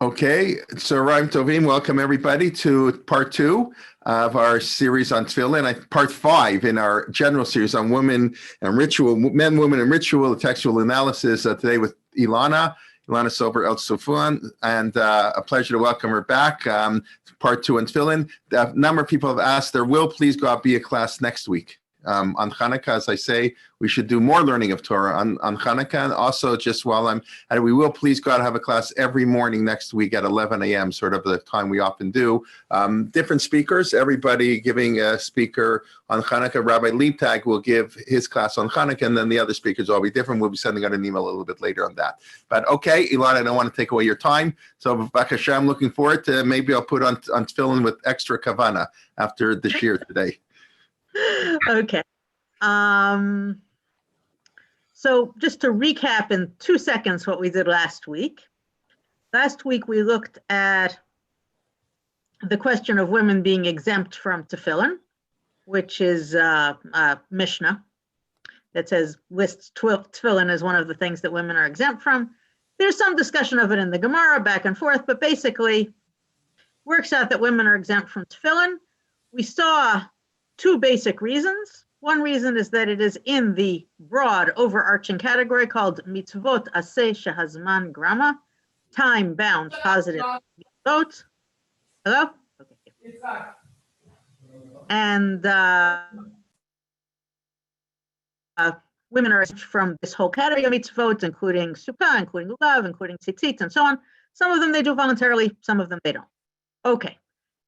Okay, so Raim Tovim, welcome everybody to part two of our series on tefillin, part 5 in our general series on women and ritual, men, women, and ritual, the textual analysis today with Ilana Sober Elzufon, and a pleasure to welcome her back. Part 2 on tefillin. A number of people have asked, there will please go out be a class next week. On Hanukkah, as I say, we should do more learning of Torah on Hanukkah. And also, just while I'm at it, we will please go out and have a class every morning next week at 11 a.m., sort of the time we often do. Different speakers, everybody giving a speaker on Hanukkah. Rabbi Liebtag will give his class on Hanukkah, and then the other speakers will be different. We'll be sending out an email a little bit later on that. But okay, Ilana, I don't want to take away your time. So, Bakasha, I'm looking forward to maybe I'll put on tefillin with extra kavana after the shir today. Okay. So just to recap in 2 seconds what we did last week. Last week we looked at the question of women being exempt from tefillin, which is a Mishnah that lists tefillin as one of the things that women are exempt from. There's some discussion of it in the Gemara back and forth, but basically works out that women are exempt from tefillin. We saw 2 basic reasons. One reason is that it is in the broad overarching category called mitzvot aseh shehazman grama, time-bound positive mitzvot. Hello? Okay. And women are from this whole category of mitzvot, including sukkah, including lulav, including tzitzit, and so on. Some of them they do voluntarily, some of them they don't. Okay.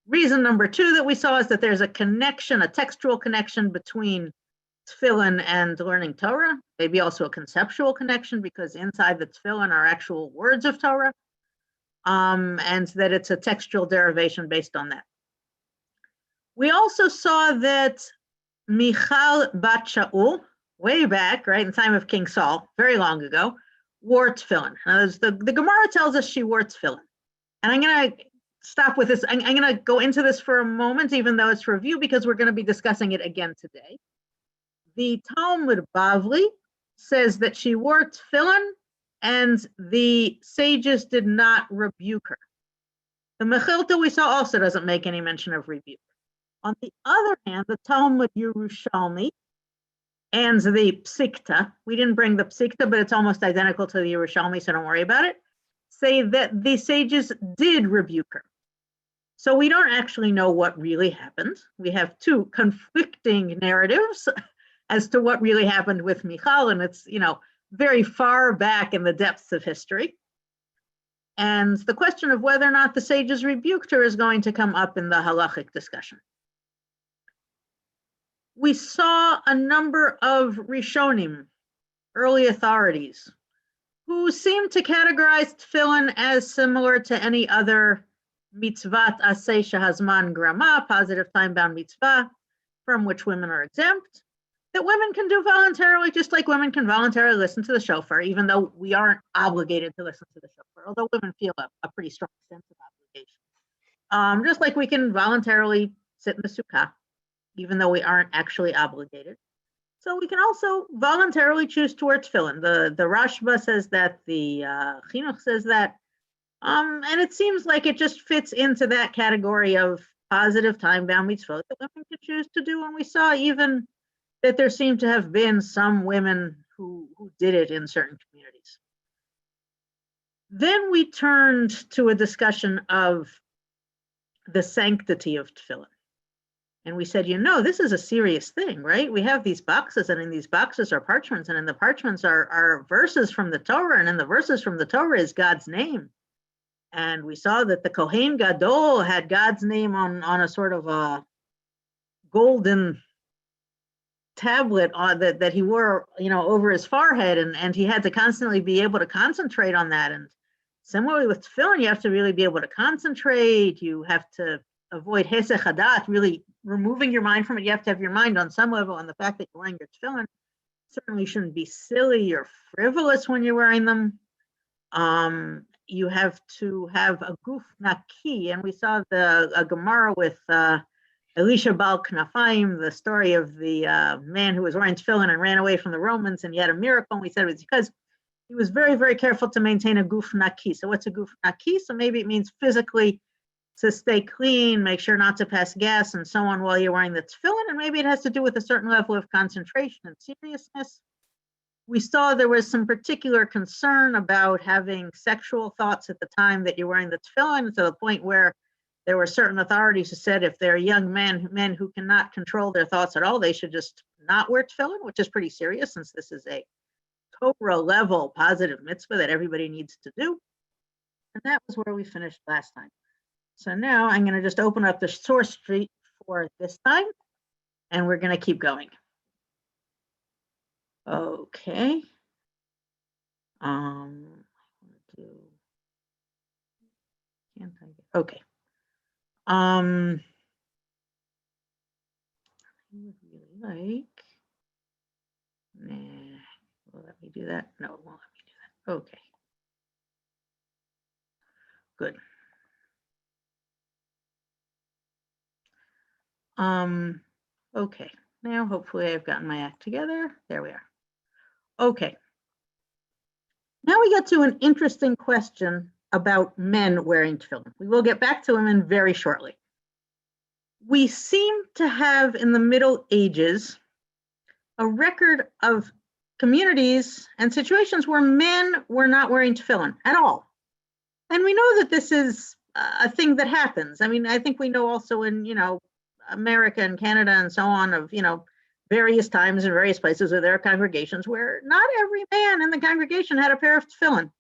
Reason number 2 that we saw is that there's a connection, a textual connection between tefillin and learning Torah, maybe also a conceptual connection because inside the tefillin are actual words of Torah, and that it's a textual derivation based on that. We also saw that Michal bat Shaul, way back, right, in the time of King Saul, very long ago, wore tefillin. Now, the Gemara tells us she wore tefillin. And I'm going to stop with this. I'm going to go into this for a moment, even though it's review, because we're going to be discussing it again today. The Talmud Bavli says that she wore tefillin and the sages did not rebuke her. The Mechilta we saw also doesn't make any mention of rebuke. On the other hand, the Talmud Yerushalmi and the Psikta, we didn't bring the Psikta, but it's almost identical to the Yerushalmi, so don't worry about it, say that the sages did rebuke her. So we don't actually know what really happened. We have 2 conflicting narratives as to what really happened with Michal, and it's, very far back in the depths of history. And the question of whether or not the sages rebuked her is going to come up in the halachic discussion. We saw a number of Rishonim, early authorities, who seem to categorize tefillin as similar to any other mitzvat aseh shehazman grama, positive time-bound mitzvah, from which women are exempt, that women can do voluntarily, just like women can voluntarily listen to the shofar, even though we aren't obligated to listen to the shofar, although women feel a pretty strong sense of obligation. Just like we can voluntarily sit in the sukkah, even though we aren't actually obligated. So we can also voluntarily choose to wear tefillin. The Rashba says that, the Chinuch says that, and it seems like it just fits into that category of positive time-bound mitzvot that women could choose to do. And we saw even that there seemed to have been some women who did it in certain communities. Then we turned to a discussion of the sanctity of tefillin. And we said, this is a serious thing, right? We have these boxes, and in these boxes are parchments, and in the parchments are verses from the Torah, and in the verses from the Torah is God's name. And we saw that the Kohen Gadol had God's name on a sort of a golden tablet that he wore, over his forehead, and he had to constantly be able to concentrate on that. And similarly with tefillin, you have to really be able to concentrate. You have to avoid hesech hadat, really removing your mind from it. You have to have your mind on some level, and the fact that you're wearing your tefillin certainly shouldn't be silly or frivolous when you're wearing them. You have to have a guf naki, and we saw a Gemara with Elisha Bal Knafayim, the story of the man who was wearing tefillin and ran away from the Romans, and he had a miracle. And we said it was because He was very, very careful to maintain a guf naki. So what's a guf naki? So maybe it means physically to stay clean, make sure not to pass gas and so on while you're wearing the tefillin. And maybe it has to do with a certain level of concentration and seriousness. We saw there was some particular concern about having sexual thoughts at the time that you're wearing the tefillin, to the point where there were certain authorities who said if they're young men who cannot control their thoughts at all, they should just not wear tefillin, which is pretty serious since this is a Torah level positive mitzvah that everybody needs to do. And that was where we finished last time. So now I'm going to just open up the source sheet for this time, and we're going to keep going. Okay. Okay. I would really like. Nah. Will let me do that? No, it won't let me do that. Okay. Good. Okay. Now hopefully I've gotten my act together. There we are. Okay. Now we get to an interesting question about men wearing tefillin. We will get back to women very shortly. We seem to have in the Middle Ages a record of communities and situations where men were not wearing tefillin at all. And we know that this is a thing that happens. I mean, I think we know also in, America and Canada and so on of, various times in various places where there are congregations where not every man in the congregation had a pair of tefillin.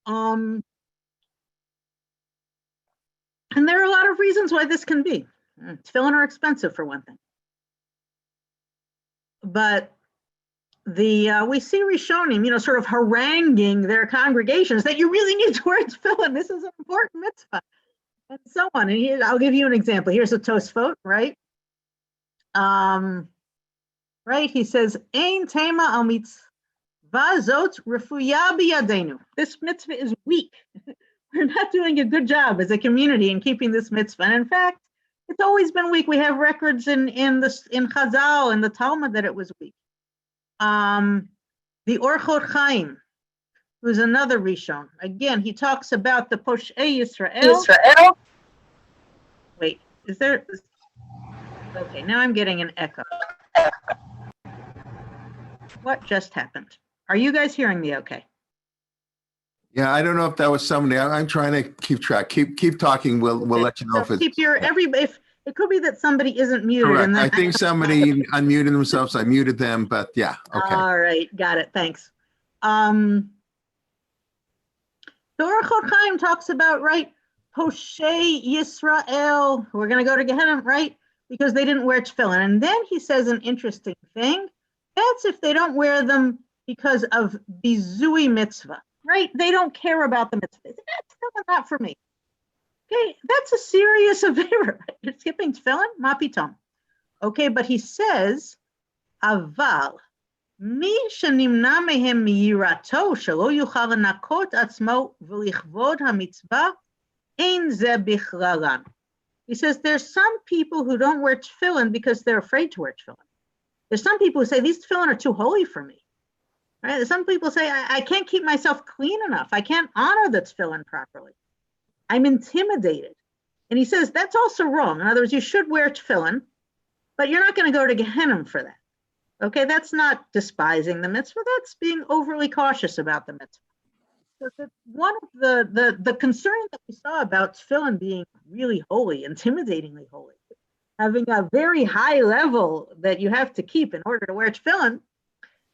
And there are a lot of reasons why this can be. Tefillin are expensive for one thing. But we see Rishonim, sort of haranguing their congregations that you really need to wear tefillin. This is an important mitzvah, and so on. And here, I'll give you an example. Here's a Tosfot, right? Right. He says, "Ein tema al mitzvah zot refuya biyadenu." This mitzvah is weak. We're not doing a good job as a community in keeping this mitzvah. And in fact, it's always been weak. We have records in Chazal and the Talmud that it was weak. The Orchot Chaim, who's another Rishon, again, he talks about the Poshei Yisrael. Wait, is there? Okay, now I'm getting an echo. What just happened? Are you guys hearing me okay? Yeah, I don't know if that was somebody. I'm trying to keep track. Keep talking. We'll let you know if it's. If it could be that somebody isn't muted. Correct. And then I think somebody unmuted themselves. I muted them, but yeah. Okay. All right, got it. Thanks. The Orchot Chaim talks about, right, Poshei Yisrael. We're going to go to Gehenna, right? Because they didn't wear tefillin. And then he says an interesting thing. That's if they don't wear them because of bizui mitzvah, right? They don't care about the mitzvah. That's not for me. Okay, that's a serious avera. You're skipping tefillin, ma pitom. Okay, but he says, aval mi shenimna mehem miyirato shelo yuchal lanakot atzmo v'lichvod hamitzvah ein ze bichlalan. He says there's some people who don't wear tefillin because they're afraid to wear tefillin. There's some people who say these tefillin are too holy for me. Right? Some people say I can't keep myself clean enough. I can't honor the tefillin properly. I'm intimidated. And he says that's also wrong. In other words, you should wear tefillin, but you're not going to go to Gehenna for that. Okay, that's not despising the mitzvah. That's being overly cautious about the mitzvah. So one of the concern that we saw about tefillin being really holy, intimidatingly holy, having a very high level that you have to keep in order to wear tefillin,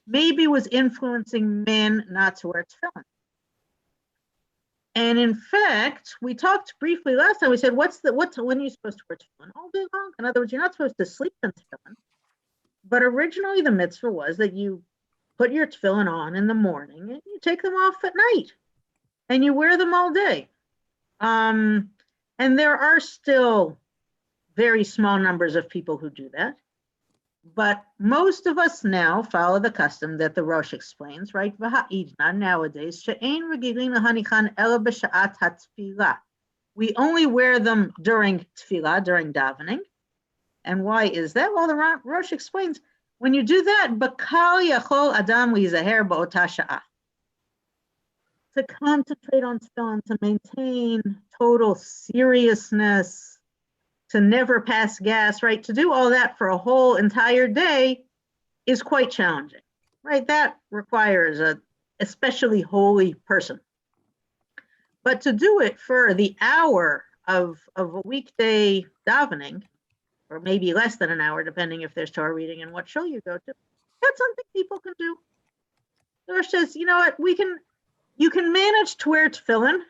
maybe was influencing men not to wear tefillin. And in fact, we talked briefly last time. We said, when are you supposed to wear tefillin? All day long. In other words, you're not supposed to sleep in tefillin. But originally the mitzvah was that you put your tefillin on in the morning and you take them off at night and you wear them all day. And there are still very small numbers of people who do that. But most of us now follow the custom that the Rosh explains, right? Nowadays, we only wear them during tefillah, during davening. And why is that? Well, the Rosh explains, when you do that, bakal yachol adam lizaher ba'ota sha'ah. to concentrate on tefillin, to maintain total seriousness, to never pass gas, right? To do all that for a whole entire day is quite challenging, right? That requires a especially holy person. But to do it for the hour of a weekday davening, or maybe less than an hour, depending if there's Torah reading and what shul you go to, that's something people can do. The Rosh says, you know what, you can manage to wear tefillin,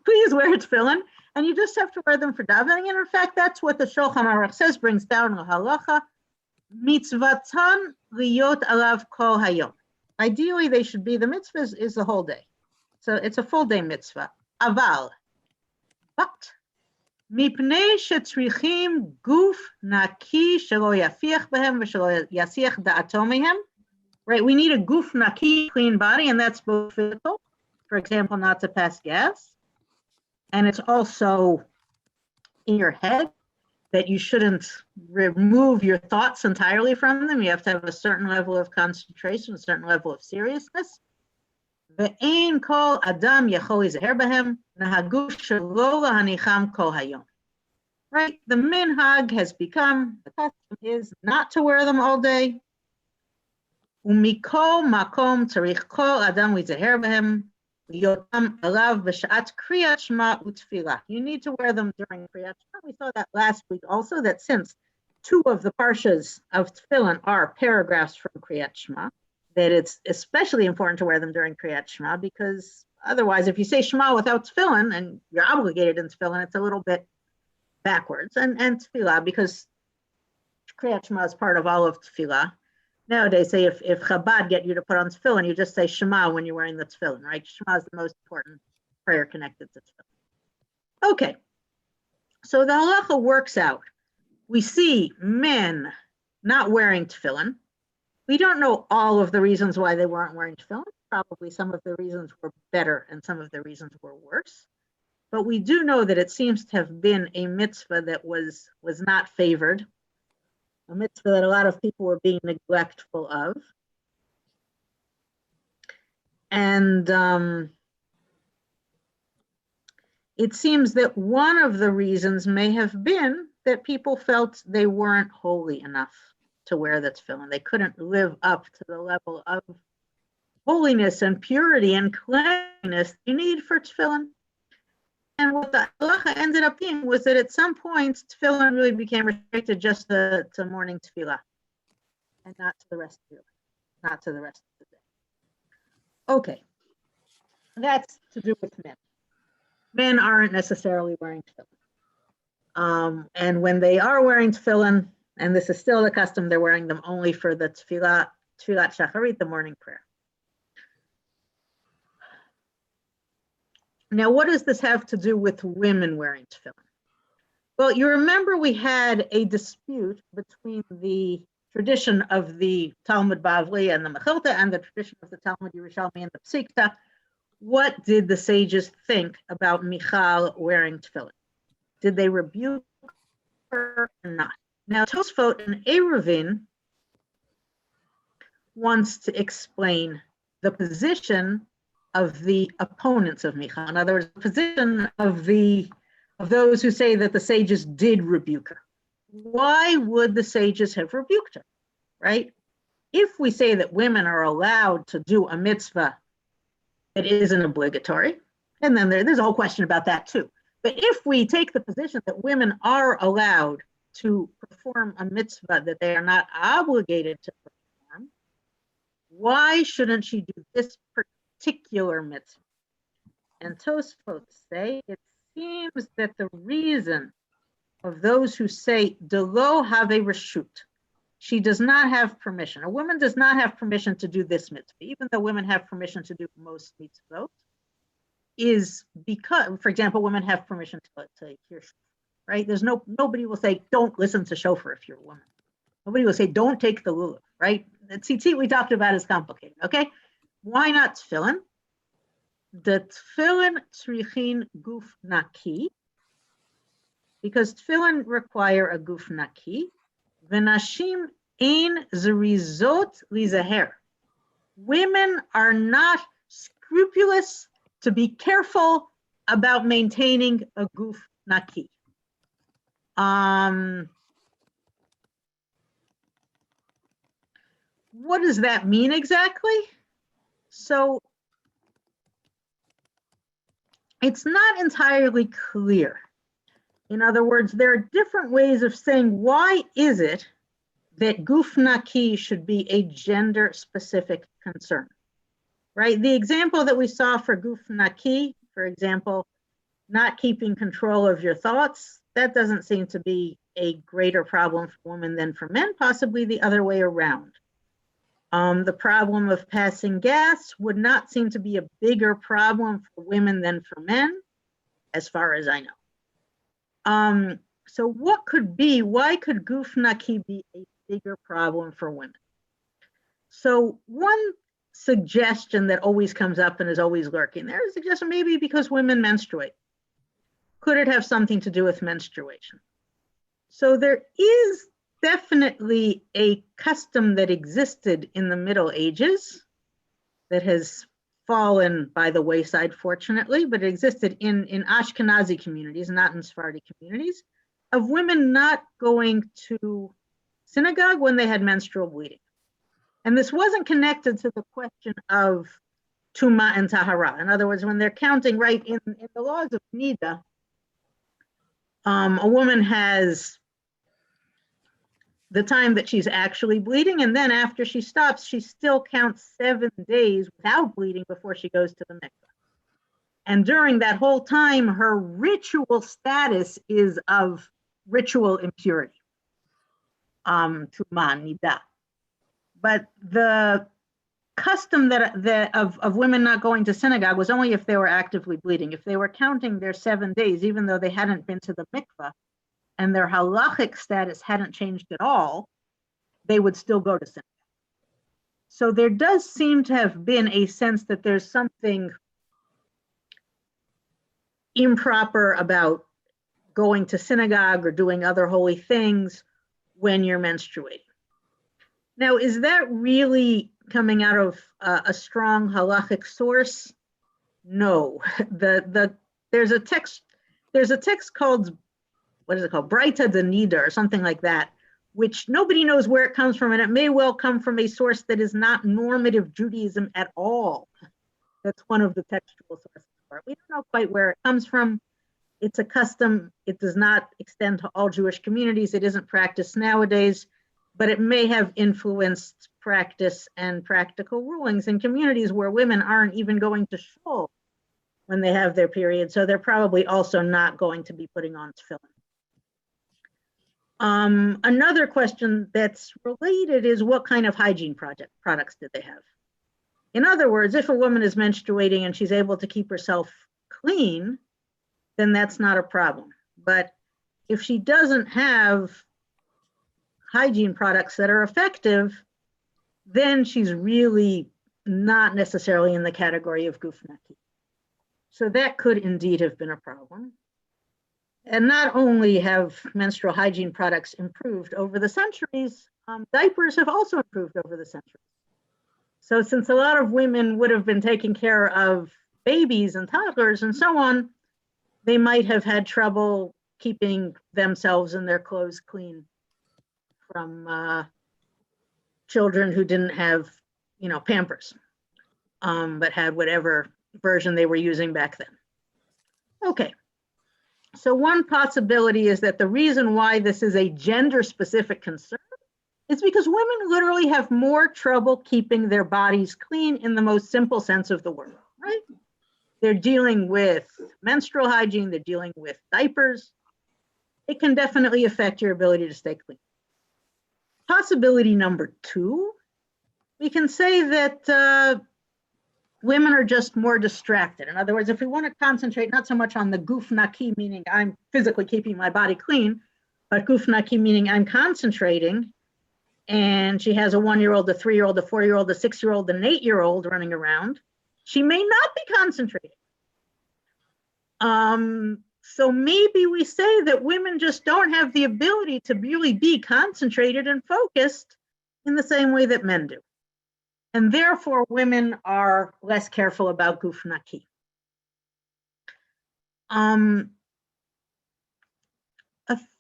please wear tefillin, and you just have to wear them for davening. And in fact, that's what the Shulchan Aruch says, brings down the halacha, mitzvatan liyot alav kol hayom. Ideally, they should be, the mitzvah is the whole day. So it's a full day mitzvah. Aval, but mipnei shetzrichim guf naki shelo yafiach behem v'shelo yasiach da'ato mehem. Right, we need a guf naki, clean body, and that's both physical, for example, not to pass gas, and it's also in your head that you shouldn't remove your thoughts entirely from them. You have to have a certain level of concentration, a certain level of seriousness. Ve'ein kol adam yachol yizaher behem nahaguf shelo lahanicham kol hayom. Right, the minhag has become, the custom is not to wear them all day. Umikol makom tzarich kol adam yizaher behem liyotam alav b'shat kriyat shema utfilah. You need to wear them during kriyat shema. We saw that last week also, that since two of the parshas of tefillin are paragraphs from kriyat shema, that it's especially important to wear them during kriyat shema, because otherwise, if you say shema without tefillin and you're obligated in tefillin, it's a little bit backwards. And tefillah, because kriyat shema is part of all of tefillah. Nowadays, say if Chabad get you to put on tefillin, you just say Shema when you're wearing the tefillin, right? Shema is the most important prayer connected to tefillin. Okay, so the halacha works out. We see men not wearing tefillin. We don't know all of the reasons why they weren't wearing tefillin. Probably some of the reasons were better and some of the reasons were worse. But we do know that it seems to have been a mitzvah that was not favored, a mitzvah that a lot of people were being neglectful of. And it seems that one of the reasons may have been that people felt they weren't holy enough to wear the tefillin. They couldn't live up to the level of holiness and purity and cleanliness you need for tefillin. And what the halacha ended up being was that at some points, tefillin really became restricted just to morning tefillah and not to the rest of your life, not to the rest of the day. Okay, that's to do with men. Men aren't necessarily wearing tefillin. And when they are wearing tefillin, and this is still the custom, they're wearing them only for the tefillat shacharit, the morning prayer. Now, what does this have to do with women wearing tefillin? Well, you remember we had a dispute between the tradition of the Talmud Bavli and the Mechilta and the tradition of the Talmud Yerushalmi and the Psikta. What did the sages think about Michal wearing tefillin? Did they rebuke her or not? Now, Tosfot and Eruvin wants to explain the position of the opponents of Michal. In other words, the position of those who say that the sages did rebuke her. Why would the sages have rebuked her, right? If we say that women are allowed to do a mitzvah that isn't obligatory, and then there's a whole question about that too. But if we take the position that women are allowed to perform a mitzvah that they are not obligated to perform, why shouldn't she do this particular mitzvah? And Tosfot say it seems that the reason of those who say delo have a reshut, she does not have permission. A woman does not have permission to do this mitzvah, even though women have permission to do most mitzvot, is because, for example, women have permission to hear shofar, right? Nobody will say don't listen to shofar if you're a woman. Nobody will say don't take the lulav, right? The tzitzit we talked about is complicated, okay? Why not tefillin? The tefillin tzrichin guf naki, because tefillin require a guf naki. V'nashim ein zerizot lizaher. Women are not scrupulous to be careful about maintaining a guf naki. What does that mean exactly? So it's not entirely clear. In other words, there are different ways of saying why is it that guf naki should be a gender-specific concern, right? The example that we saw for guf naki, for example, not keeping control of your thoughts, that doesn't seem to be a greater problem for women than for men, possibly the other way around. The problem of passing gas would not seem to be a bigger problem for women than for men, as far as I know. So what could be, why could guf naki be a bigger problem for women? So one suggestion that always comes up and is always lurking there is a suggestion maybe because women menstruate. Could it have something to do with menstruation? So there is definitely a custom that existed in the Middle Ages that has fallen by the wayside, fortunately, but it existed in Ashkenazi communities, not in Sephardi communities, of women not going to synagogue when they had menstrual bleeding. And this wasn't connected to the question of Tuma and Tahara. In other words, when they're counting, right, in the laws of Nida, a woman has the time that she's actually bleeding, and then after she stops, she still counts 7 days without bleeding before she goes to the mikveh. And during that whole time, her ritual status is of ritual impurity, Tuma, Nida. But the custom of women not going to synagogue was only if they were actively bleeding. If they were counting their 7 days, even though they hadn't been to the mikveh, and their halachic status hadn't changed at all, they would still go to synagogue. So there does seem to have been a sense that there's something improper about going to synagogue or doing other holy things when you're menstruating. Now, is that really coming out of a strong halachic source? No. There's a text called, what is it called? Breita de Nida or something like that, which nobody knows where it comes from, and it may well come from a source that is not normative Judaism at all. That's one of the textual sources for it. We don't know quite where it comes from. It's a custom. It does not extend to all Jewish communities. It isn't practiced nowadays, but it may have influenced practice and practical rulings in communities where women aren't even going to shul when they have their period, so they're probably also not going to be putting on tefillin. Another question that's related is what kind of hygiene products did they have? In other words, if a woman is menstruating and she's able to keep herself clean, then that's not a problem. But if she doesn't have hygiene products that are effective, then she's really not necessarily in the category of guf naki. So that could indeed have been a problem. And not only have menstrual hygiene products improved over the centuries, diapers have also improved over the centuries. So since a lot of women would have been taking care of babies and toddlers and so on, they might have had trouble keeping themselves and their clothes clean from children who didn't have, Pampers, but had whatever version they were using back then. Okay. So one possibility is that the reason why this is a gender-specific concern is because women literally have more trouble keeping their bodies clean in the most simple sense of the word, right? They're dealing with menstrual hygiene, they're dealing with diapers. It can definitely affect your ability to stay clean. Possibility number 2, we can say that women are just more distracted. In other words, if we want to concentrate not so much on the guf naki, meaning I'm physically keeping my body clean, but guf naki meaning I'm concentrating, and she has a 1-year-old, a 3-year-old, a 4-year-old, a 6-year-old, and an 8-year-old running around, she may not be concentrating. So maybe we say that women just don't have the ability to really be concentrated and focused in the same way that men do. And therefore, women are less careful about guf naki. A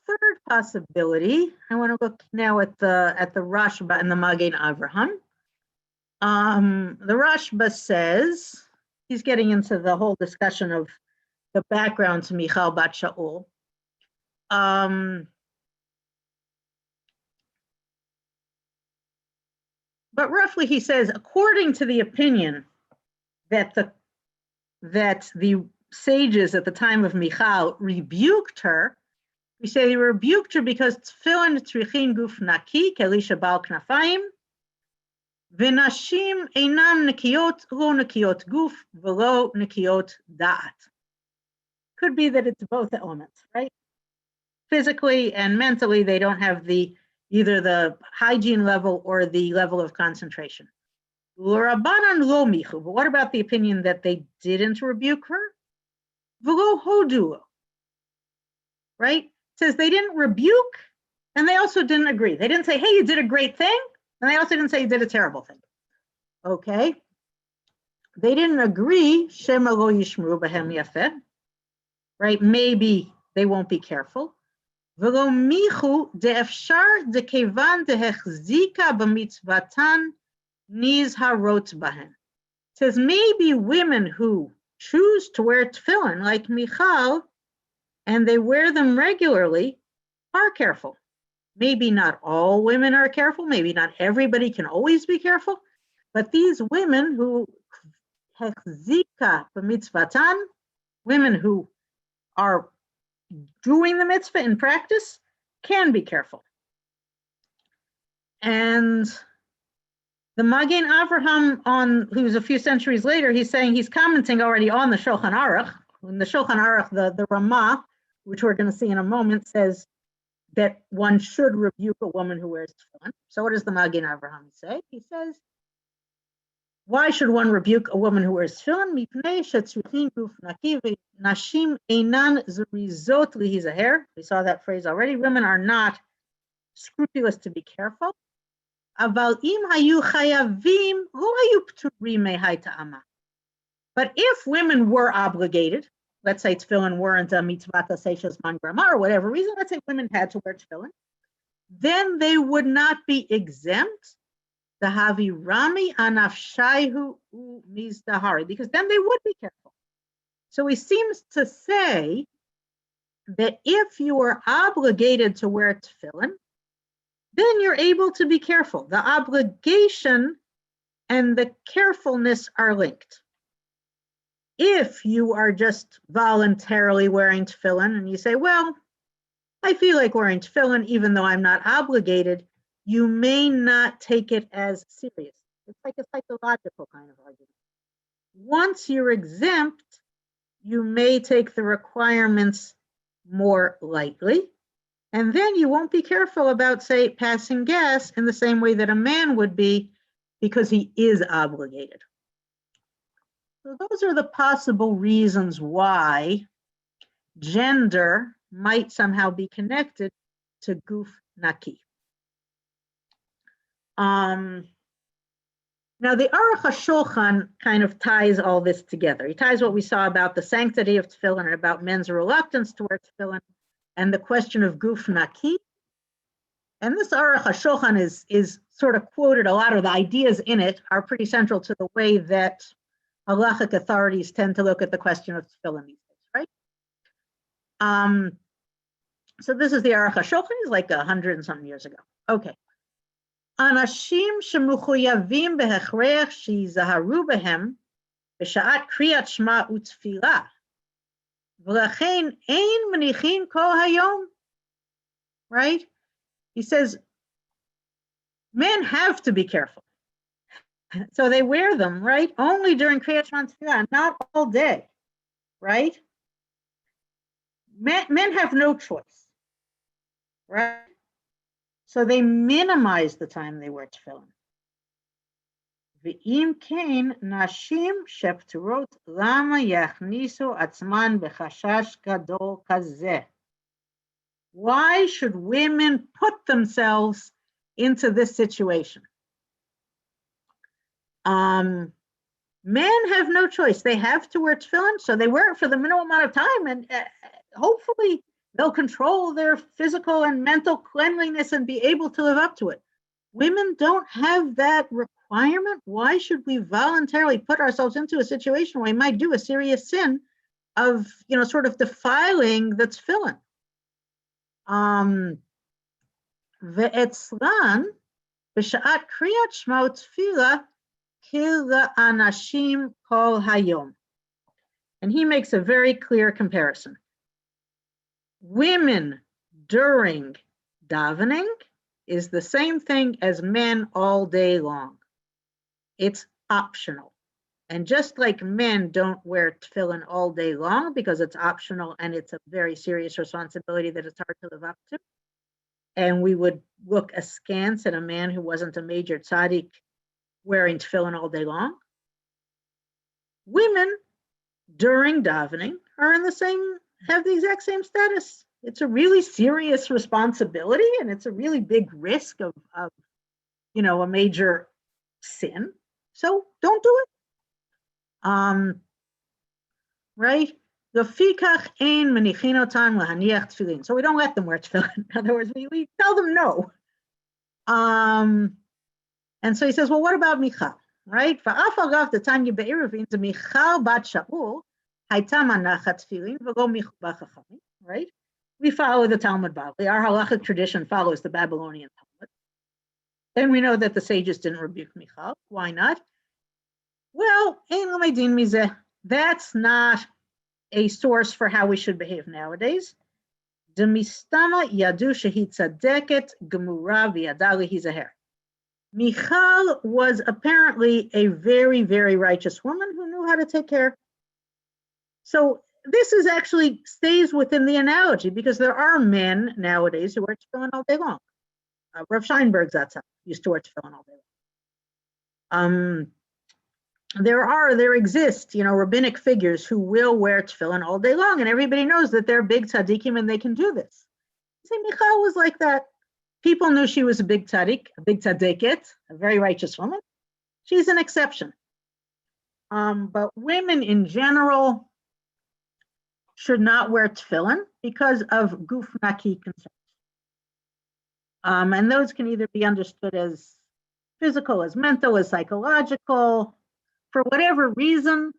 third possibility, I want to look now at the Rashba and the Magen Avraham. The Rashba says, he's getting into the whole discussion of the background to Michal bat Shaul. But roughly he says, according to the opinion that the sages at the time of Michal rebuked her, we say they rebuked her because tefillin tzrichin guf naki kelisha bal knafayim v'nashim einam nekiot lo nekiot guf v'lo nekiot da'at. Could be that it's both elements, right? Physically and mentally, they don't have either the hygiene level or the level of concentration. L'Rabbanan lo michu, but what about the opinion that they didn't rebuke her? V'lo hodu, right? It says they didn't rebuke, and they also didn't agree. They didn't say, hey, you did a great thing, and they also didn't say you did a terrible thing. Okay? They didn't agree, shema lo yishmru b'hem yafeh, right? Maybe they won't be careful. V'lo michu de'efshar dekevan dehechzika b'mitzvatan niz harot bahen. It says maybe women who choose to wear tefillin, like Michal, and they wear them regularly, are careful. Maybe not all women are careful. Maybe not everybody can always be careful. But these women who hechzika b'mitzvatan, women who are doing the mitzvah in practice, can be careful. And the Magen Avraham, who's a few centuries later, he's saying he's commenting already on the Shulchan Aruch. In the Shulchan Aruch, the Ramah, which we're going to see in a moment, says that one should rebuke a woman who wears tefillin. So what does the Magen Avraham say? He says, why should one rebuke a woman who wears tefillin? Mipnei shetzrichin guf naki v'nashim einan zerizot lihizaher. We saw that phrase already. Women are not scrupulous to be careful. Aval im hayu chayavim lo hayu pturim mehai ta'ama. But if women were obligated, let's say tefillin weren't a mitzvah seishas man grama or whatever reason, let's say women had to wear tefillin, then they would not be exempt. The havi rami anafshaihu mizdahari, because then they would be careful. So he seems to say that if you are obligated to wear tefillin, then you're able to be careful. The obligation and the carefulness are linked. If you are just voluntarily wearing tefillin and you say, well, I feel like wearing tefillin even though I'm not obligated, you may not take it as serious. It's like a psychological kind of argument. Once you're exempt, you may take the requirements more lightly, and then you won't be careful about, say, passing gas in the same way that a man would be because he is obligated. So those are the possible reasons why gender might somehow be connected to guf naki. Now the Aruch HaShulchan kind of ties all this together. He ties what we saw about the sanctity of tefillin and about men's reluctance to wear tefillin and the question of guf naki. And this Aruch HaShulchan is sort of quoted. A lot of the ideas in it are pretty central to the way that halachic authorities tend to look at the question of tefillin these days, right? So this is the Aruch HaShulchan. He's like 100 and something years ago. Okay. Anashim shemuchuyavim behechrech shizaharu behem b'sha'at kriyat shema utfilah v'lachein ein menichin kol hayom. Right? He says men have to be careful, so they wear them, right? Only during kriyat shema utfilah, not all day, right? Men have no choice, right? So they minimize the time they wear tefillin. V'im kain nashim shepturot lama yachnisu atzman b'chashash gadol kazeh. Why should women put themselves into this situation? Men have no choice. They have to wear tefillin, so they wear it for the minimum amount of time, and hopefully they'll control their physical and mental cleanliness and be able to live up to it. Women don't have that requirement. Why should we voluntarily put ourselves into a situation where we might do a serious sin of, sort of defiling the tefillin? Ve'etzlan, b'sha'at kriyat shema tefillah, kil anashim kol hayom. And he makes a very clear comparison. Women during davening is the same thing as men all day long. It's optional. And just like men don't wear tefillin all day long because it's optional and it's a very serious responsibility that it's hard to live up to, and we would look askance at a man who wasn't a major tzaddik wearing tefillin all day long, women during davening have the exact same status. It's a really serious responsibility, and it's a really big risk of a major sin. So don't do it. Right? So we don't let them wear tefillin. In other words, we tell them no. And so he says, well, what about Michal? Right? The time you be'eruvin, the Michal bat Shaul, right? We follow the Talmud Bavli. Our halachic tradition follows the Babylonian Talmud. And we know that the sages didn't rebuke Michal. Why not? Well, that's not a source for how we should behave nowadays. Demistama yadu shehit tzadeket gemura v'yadali hizaher. Michal was apparently a very, very righteous woman who knew how to take care. So this is actually stays within the analogy, because there are men nowadays who wear tefillin all day long. Rav Scheinberg's that's used to wear tefillin all day long. There exist, rabbinic figures who will wear tefillin all day long, and everybody knows that they're big tzaddikim and they can do this. See, Michal was like that. People knew she was a big tzaddik, a big tzaddiket, a very righteous woman. She's an exception. But women in general should not wear tefillin because of guf naki concerns. And those can either be understood as physical, as mental, as psychological. For whatever reason,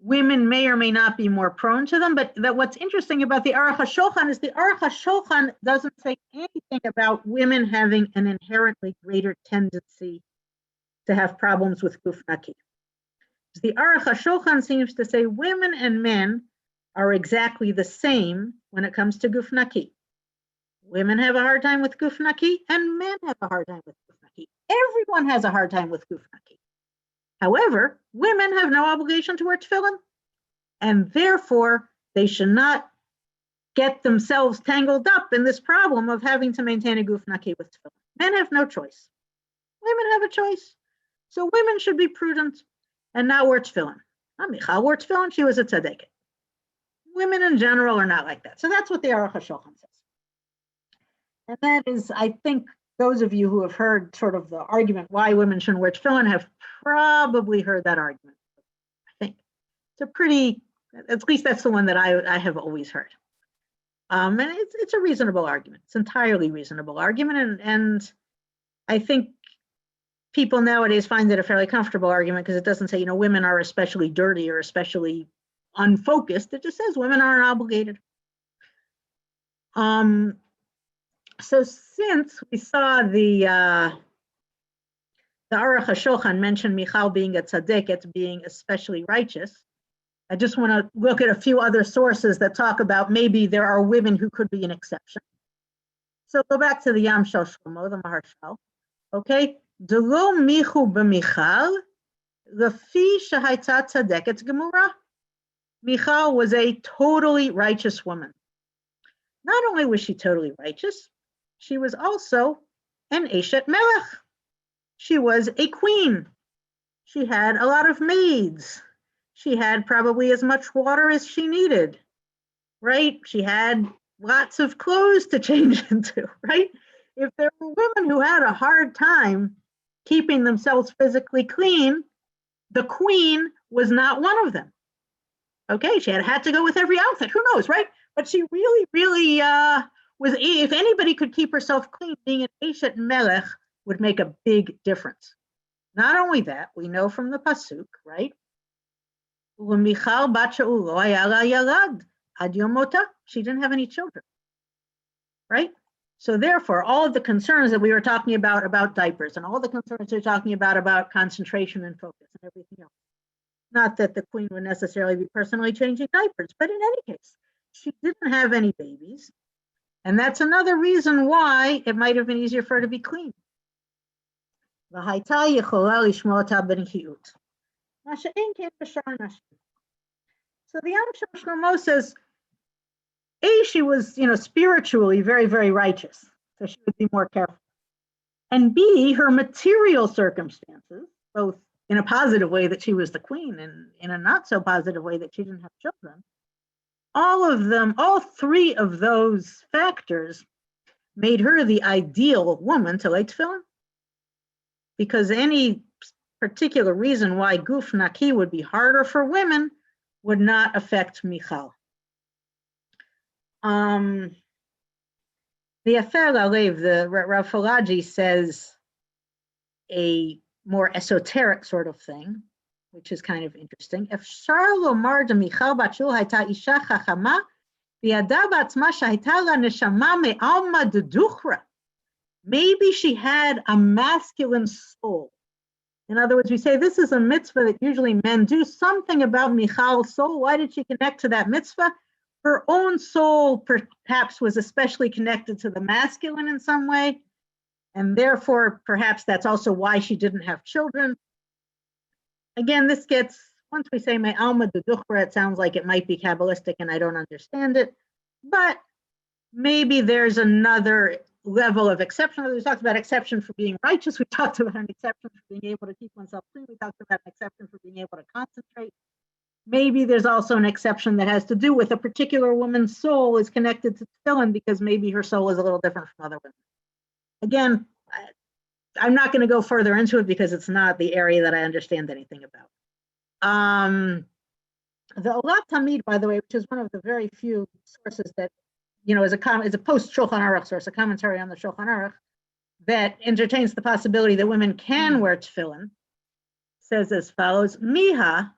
women may or may not be more prone to them. But what's interesting about the Aruch HaShulchan is the Aruch HaShulchan doesn't say anything about women having an inherently greater tendency to have problems with guf naki. The Aruch HaShulchan seems to say women and men are exactly the same when it comes to guf naki. Women have a hard time with guf naki, and men have a hard time with guf naki. Everyone has a hard time with guf naki. However, women have no obligation to wear tefillin, and therefore they should not get themselves tangled up in this problem of having to maintain a guf naki with tefillin. Men have no choice. Women have a choice. So women should be prudent and not wear tefillin. Michal wore tefillin, she was a tzaddiket. Women in general are not like that. So that's what the Aruch HaShulchan says. And that is, I think, those of you who have heard sort of the argument why women shouldn't wear tefillin have probably heard that argument. I think it's a pretty, at least that's the one that I have always heard. And it's a reasonable argument. It's entirely reasonable argument. And I think people nowadays find it a fairly comfortable argument because it doesn't say, women are especially dirty or especially unfocused. It just says women aren't obligated. So since we saw the Aruch HaShulchan mention Michal being a tzaddiket, being especially righteous, I just want to look at a few other sources that talk about maybe there are women who could be an exception. So go back to the Yam Shel Shlomo, the Maharshal. Okay, Delo michu b'Michal, lefi shehayta tzaddiket gemura. Michal was a totally righteous woman. Not only was she totally righteous, she was also an Eshet Melech. She was a queen. She had a lot of maids. She had probably as much water as she needed, right? She had lots of clothes to change into, right? If there were women who had a hard time keeping themselves physically clean, The queen was not one of them. Okay, she had to go with every outfit. Who knows, right? But she really, really was. If anybody could keep herself clean, being an Eshet Melech would make a big difference. Not only that, we know from the pasuk, right? She didn't have any children, right? So therefore, all of the concerns that we were talking about diapers, and all the concerns we're talking about concentration and focus and everything else. Not that the queen would necessarily be personally changing diapers, but in any case, she didn't have any babies. And that's another reason why it might have been easier for her to be clean. So the Am Shlomo says, A, she was, spiritually very, very righteous, so she would be more careful. And B, her material circumstances, both in a positive way that she was the queen and in a not so positive way that she didn't have children, all three of those factors made her the ideal woman to lay tefillin. Because any particular reason why guf naki would be harder for women would not affect Michal. The Afer Alev, the Rav Falaji says a more esoteric sort of thing, which is kind of interesting. Efshar lomar de Michal bat Shul hayta isha chachama v'yada b'atzma shehayta la neshama me'alma deduchra. Maybe she had a masculine soul. In other words, we say this is a mitzvah that usually men do. Something about Michal's soul. Why did she connect to that mitzvah? Her own soul perhaps was especially connected to the masculine in some way. And therefore, perhaps that's also why she didn't have children. Again, this gets, once we say my alma deduchra, it sounds like it might be Kabbalistic and I don't understand it. But maybe there's another level of exception. We talked about exception for being righteous. We talked about an exception for being able to keep oneself clean. We talked about an exception for being able to concentrate. Maybe there's also an exception that has to do with a particular woman's soul is connected to tefillin because maybe her soul is a little different from other women. Again, I'm not going to go further into it because it's not the area that I understand anything about. The Olat Tamid, by the way, which is one of the very few sources that, is a post Shulchan Aruch source, a commentary on the Shulchan Aruch that entertains the possibility that women can wear tefillin, says as follows: Miha,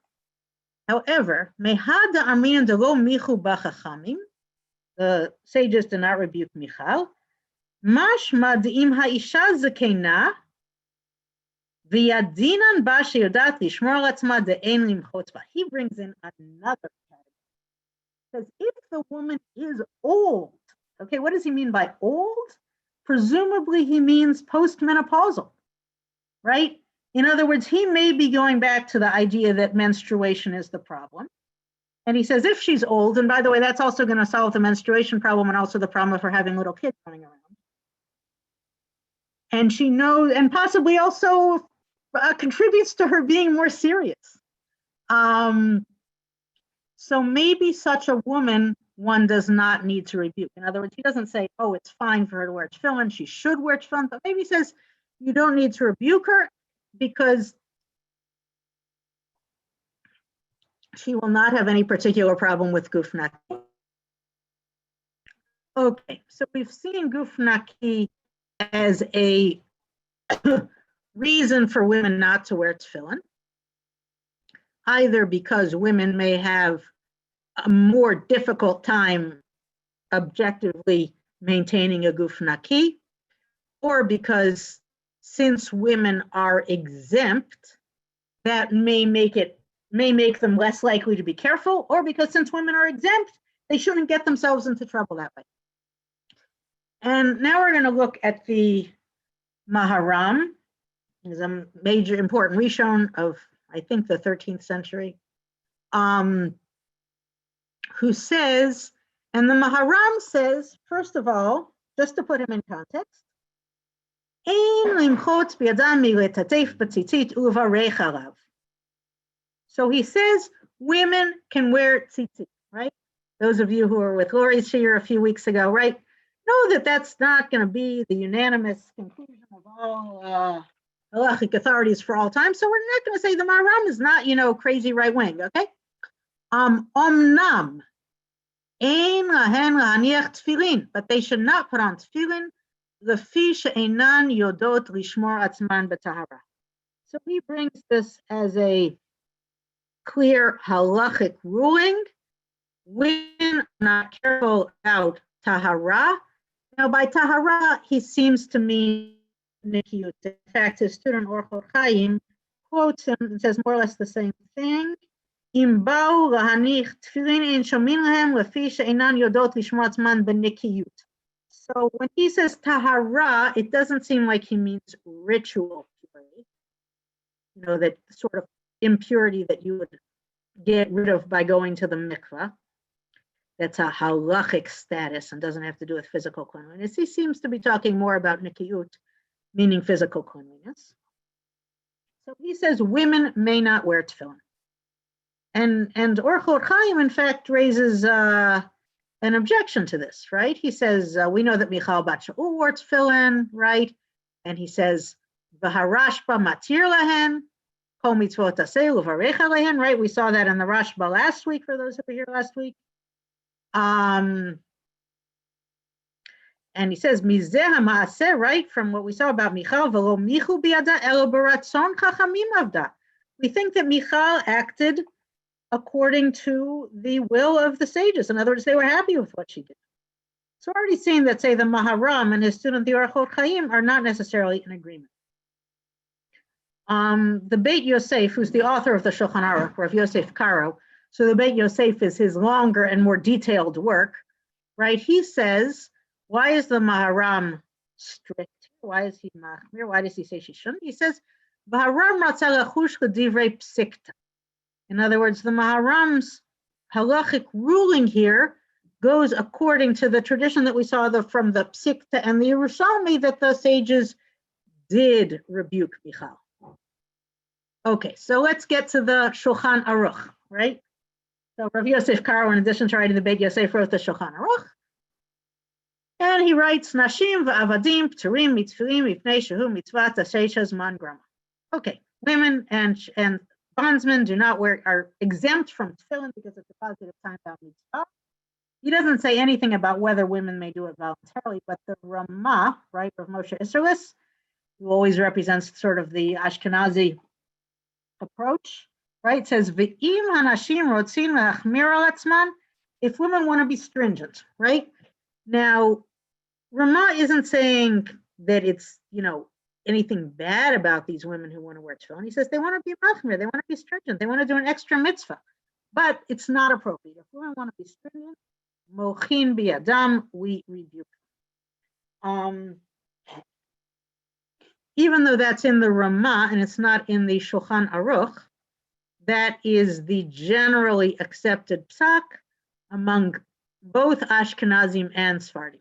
however, mehada amin delo michu b'chachamim, the sages do not rebuke Michal. Mashma d'im ha'isha zakena v'yadinan ba sheyodat lishmor al atzma de'en limchotz ba. He brings in another category. Because if the woman is old, okay, what does he mean by old? Presumably he means postmenopausal, right? In other words, he may be going back to the idea that menstruation is the problem. And he says if she's old, and by the way, that's also going to solve the menstruation problem and also the problem of her having little kids running around. And she knows, and possibly also contributes to her being more serious. So maybe such a woman, one does not need to rebuke. In other words, he doesn't say, oh, it's fine for her to wear tefillin, she should wear tefillin, but maybe he says you don't need to rebuke her because she will not have any particular problem with guf naki. Okay, so we've seen guf naki as a reason for women not to wear tefillin, either because women may have a more difficult time objectively maintaining a guf naki, or because since women are exempt, that may make them less likely to be careful, or because since women are exempt, they shouldn't get themselves into trouble that way. And now we're going to look at the Maharam, is a major important Rishon of, I think, the 13th century, who says, and the Maharam says, first of all, just to put him in context, so he says women can wear tzitzit, right? Those of you who were with Laurie's here a few weeks ago, right, know that that's not going to be the unanimous conclusion of all halachic authorities for all time. So we're not going to say the Maharam is not, crazy right wing. Okay. Omnam ein lahen lahaniach tefillin, but they should not put on tefillin. Lefi she'enan yodot lishmor atzman b'tahara. So he brings this as a clear halachic ruling. Women are not careful about tahara. Now, by tahara, he seems to mean nikiyut. In fact, his student Orchot Chaim quotes him and says more or less the same thing. Im ba'u lahanich tefillin ein shomin lahem lefi she'enan yodot lishmor atzman b'nikiyut. So when he says tahara, it doesn't seem like he means ritual purity. That sort of impurity that you would get rid of by going to the mikvah. That's a halachic status and doesn't have to do with physical cleanliness. He seems to be talking more about nikiyut, meaning physical cleanliness. So he says women may not wear tefillin. And Orchot Chaim, in fact, raises an objection to this, right? He says, we know that Michal bat Shaul wore tefillin, right? And he says, V'harashba matir lahen, kol mitzvot aseh uvarecha lahen, right? We saw that in the Rashba last week, for those who were here last week. And he says, Mizeh ha'maaseh, right? From what we saw about Michal, v'lo michu biyada elo baratzon chachamim avda. We think that Michal acted according to the will of the sages. In other words, they were happy with what she did. So already seeing that, say, the Maharam and his student, the Orchot Chaim, are not necessarily in agreement. The Beit Yosef, who's the author of the Shulchan Aruch, Rav Yosef Karo, so the Beit Yosef is his longer and more detailed work, right? He says, why is the Maharam strict? Why is he machmir? Why does he say she shouldn't? He says, Maharam ratzah lachush l'divrei psikta. In other words, the Maharam's halachic ruling here goes according to the tradition that we saw from the Psikta and the Yerushalmi, that the sages did rebuke Michal. Okay, so let's get to the Shulchan Aruch, right? So Rav Yosef Karo, in addition to writing the Beit Yosef, wrote the Shulchan Aruch. And he writes, Nashim v'avadim p'turim mitzvilim mipnei shehu mitzvat asheisha zman grama. Okay, women and bondsmen are exempt from tefillin because it's a positive time-bound mitzvah. He doesn't say anything about whether women may do it voluntarily, but the Ramah, right, of Moshe Isserlis, who always represents sort of the Ashkenazi approach, right, says, V'im hanashim rotzin le'achmir al atzman, if women want to be stringent, right? Now, Ramah isn't saying that it's, anything bad about these women who want to wear tefillin. He says they want to be machmir, they want to be stringent, they want to do an extra mitzvah, but it's not appropriate. If women want to be stringent, mochin bi'adam, we rebuke them. Even though that's in the Ramah and it's not in the Shulchan Aruch, that is the generally accepted psak among both Ashkenazim and Sephardim,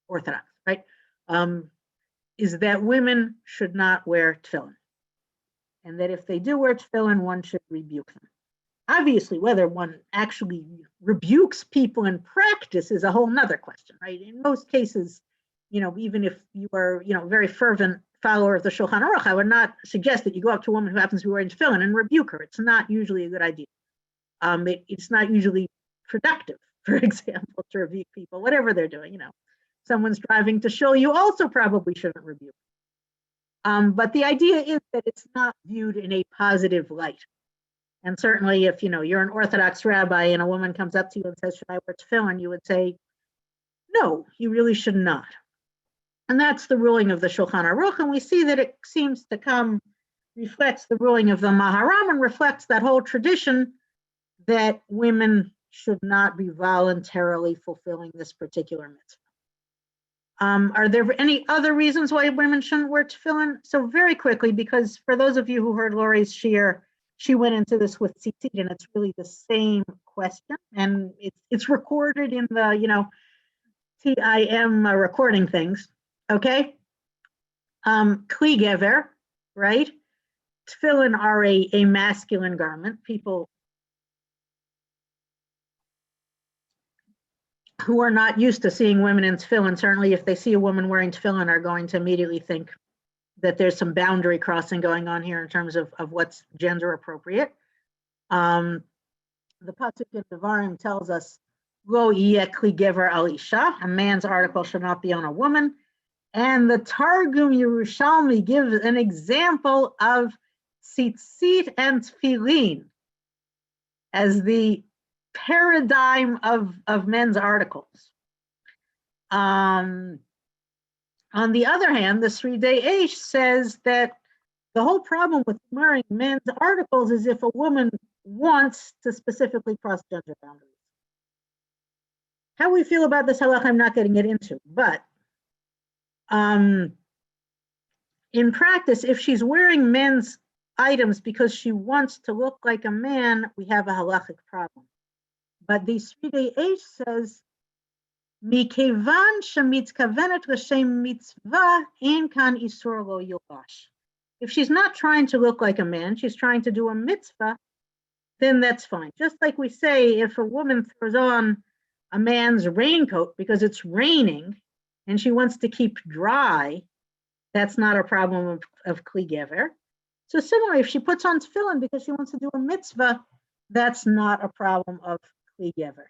Orthodox, right? Is that women should not wear tefillin. And that if they do wear tefillin, one should rebuke them. Obviously, whether one actually rebukes people in practice is a whole nother question, right? In most cases, even if you are, very fervent follower of the Shulchan Aruch, I would not suggest that you go up to a woman who happens to be wearing tefillin and rebuke her. It's not usually a good idea. It's not usually productive, for example, to rebuke people, whatever they're doing, Someone's driving to shul, you also probably shouldn't rebuke. But the idea is that it's not viewed in a positive light. And certainly if, you're an Orthodox rabbi and a woman comes up to you and says, should I wear tefillin? You would say, no, you really should not. And that's the ruling of the Shulchan Aruch. And we see that it seems to reflects the ruling of the Maharam and reflects that whole tradition that women should not be voluntarily fulfilling this particular mitzvah. Are there any other reasons why women shouldn't wear tefillin? So very quickly, because for those of you who heard Laurie's shir, she went into this with tzitzit, and it's really the same question, and it's recorded in the TIM recording things. Okay, kli gever, right? Tefillin are a masculine garment. People who are not used to seeing women in tefillin, certainly if they see a woman wearing tefillin, are going to immediately think that there's some boundary crossing going on here in terms of what's gender appropriate. The pasuk in Devarim tells us, "Lo yeh kli gever al isha," a man's article should not be on a woman. And the Targum Yerushalmi gives an example of tzitzit and tefillin as the paradigm of men's articles. On the other hand, the Sridei Eish says that the whole problem with wearing men's articles is if a woman wants to specifically cross gender boundaries. How we feel about this halach, I'm not getting it into, but in practice, if she's wearing men's items because she wants to look like a man, we have a halachic problem. But the Sridei Eish says, "Mikevan shemitzkavenet l'shem mitzvah ein kan isur lo yilbash." If she's not trying to look like a man, she's trying to do a mitzvah, then that's fine. Just like we say, if a woman throws on a man's raincoat because it's raining and she wants to keep dry, that's not a problem of kli gever. So similarly, if she puts on tefillin because she wants to do a mitzvah, that's not a problem of kli gever.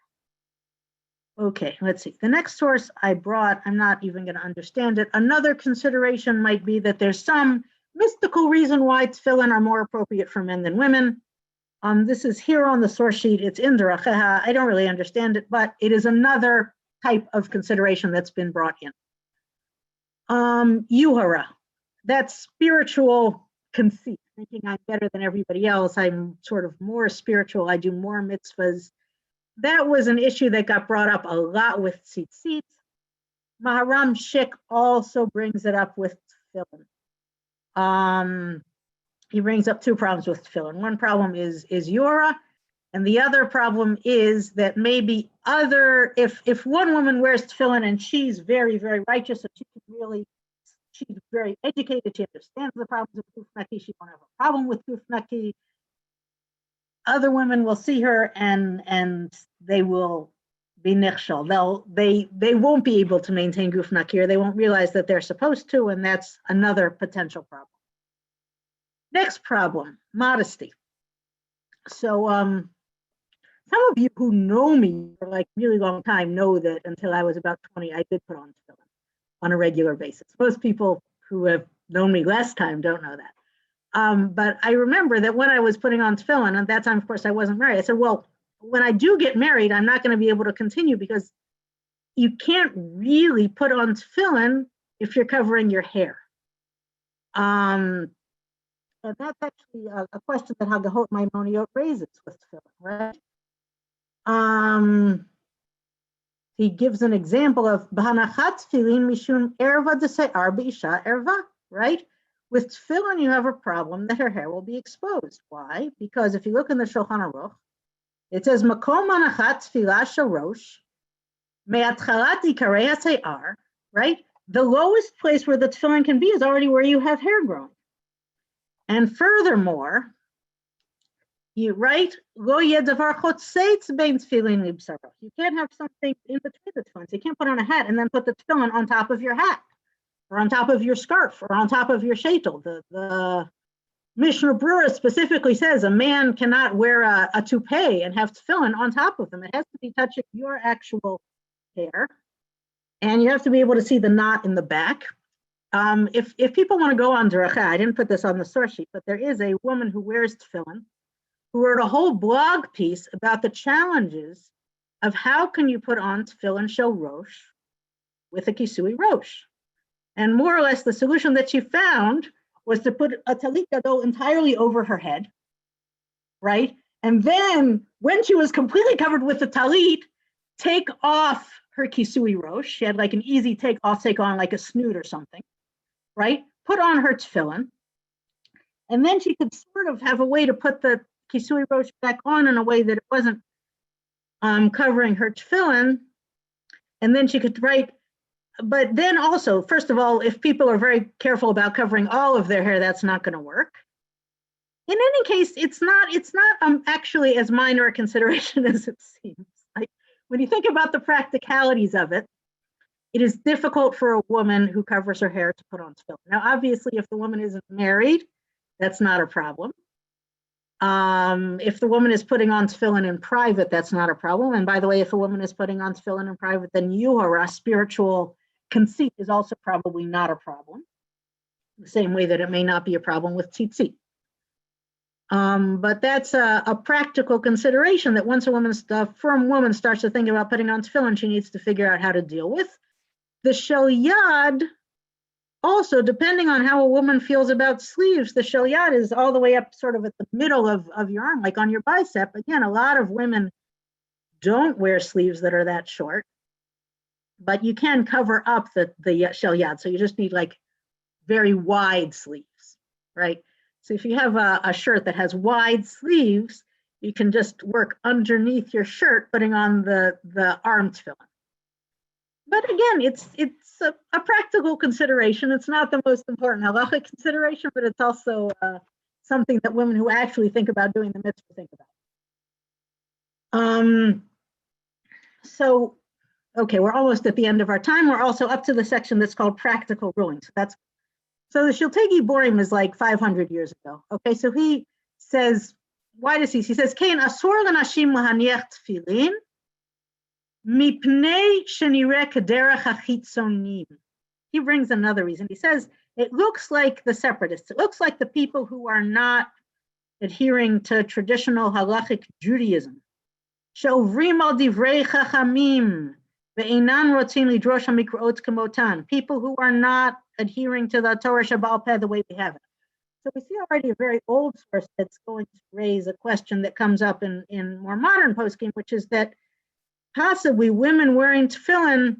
Okay, let's see. The next source I brought, I'm not even going to understand it. Another consideration might be that there's some mystical reason why tefillin are more appropriate for men than women. This is here on the source sheet. It's in Deracheha. I don't really understand it, but it is another type of consideration that's been brought in. Yuhara, that's spiritual conceit, thinking I'm better than everybody else. I'm sort of more spiritual. I do more mitzvahs. That was an issue that got brought up a lot with tzitzit. Maharam Shik also brings it up with tefillin. He brings up two problems with tefillin. One problem is Yura, and the other problem is that maybe if one woman wears tefillin and she's very, very righteous, and she's very educated, she understands the problems of guf naki, she won't have a problem with guf naki. Other women will see her and they will be nichshal. They won't be able to maintain guf naki, or they won't realize that they're supposed to, and that's another potential problem. Next problem, modesty. So some of you who know me for like really long time know that until I was about 20, I did put on tefillin on a regular basis. Most people who have known me less time don't know that. But I remember that when I was putting on tefillin, at that time, of course, I wasn't married. I said, well, when I do get married, I'm not going to be able to continue because you can't really put on tefillin if you're covering your hair. And that's actually a question that Hagahot Maimoniot raises with tefillin, right? He gives an example of B'hanachat tefillin mishum erva dese'ar b'isha erva, right? With tefillin, you have a problem that her hair will be exposed. Why? Because if you look in the Shulchan Aruch, it says makom hanachat tefillah shalosh me'atchalat ikarei hase'ar, right? The lowest place where the tefillin can be is already where you have hair growing. And furthermore, you write, lo yeh davar chotzeitz bein tefillin libsaro. You can't have something in between the tefillin. So you can't put on a hat and then put the tefillin on top of your hat, or on top of your scarf, or on top of your sheitel. The Mishnah Brura specifically says a man cannot wear a toupee and have tefillin on top of them. It has to be touching your actual hair, and you have to be able to see the knot in the back. If people want to go on Deracha, I didn't put this on the source sheet, but there is a woman who wears tefillin who wrote a whole blog piece about the challenges of how can you put on tefillin shel rosh with a kisui rosh. And more or less the solution that she found was to put a talit gadol entirely over her head, right? And then when she was completely covered with the talit, take off her kisui rosh. She had like an easy take on like a snoot or something, right? Put on her tefillin. And then she could sort of have a way to put the kisui rosh back on in a way that it wasn't covering her tefillin. And then she could write, but then also, first of all, if people are very careful about covering all of their hair, that's not going to work. In any case, it's not actually as minor a consideration as it seems. Like when you think about the practicalities of it, it is difficult for a woman who covers her hair to put on tefillin. Now, obviously, if the woman isn't married, that's not a problem. If the woman is putting on tefillin in private, that's not a problem. And by the way, if a woman is putting on tefillin in private, then yuhara, spiritual conceit, is also probably not a problem. The same way that it may not be a problem with tzitzit. But that's a practical consideration that once a firm woman starts to think about putting on tefillin, she needs to figure out how to deal with. The shel yad, also, depending on how a woman feels about sleeves, the shel yad is all the way up sort of at the middle of your arm, like on your bicep. Again, a lot of women don't wear sleeves that are that short, but you can cover up the shel yad. So you just need like very wide sleeves, right? So if you have a shirt that has wide sleeves, you can just work underneath your shirt, putting on the arm tefillin. But again, it's a practical consideration. It's not the most important halachic consideration, but it's also something that women who actually think about doing the mitzvah think about. So, okay, we're almost at the end of our time. We're also up to the section that's called practical rulings. So the Shiltei Giborim is like 500 years ago. Okay, so he says, why does he says, Kein asur lanashim lahaniach tefillin, mipnei shenireh kederech hachitzonim. He brings another reason. He says, it looks like the separatists. It looks like the people who are not adhering to traditional halachic Judaism. She'ovrim al divrei chachamim ve'einan rotzin lidrosh hamikraot kamotan. People who are not adhering to the Torah Shabbal Peh the way we have it. So we see already a very old source that's going to raise a question that comes up in more modern poskim, which is that possibly women wearing tefillin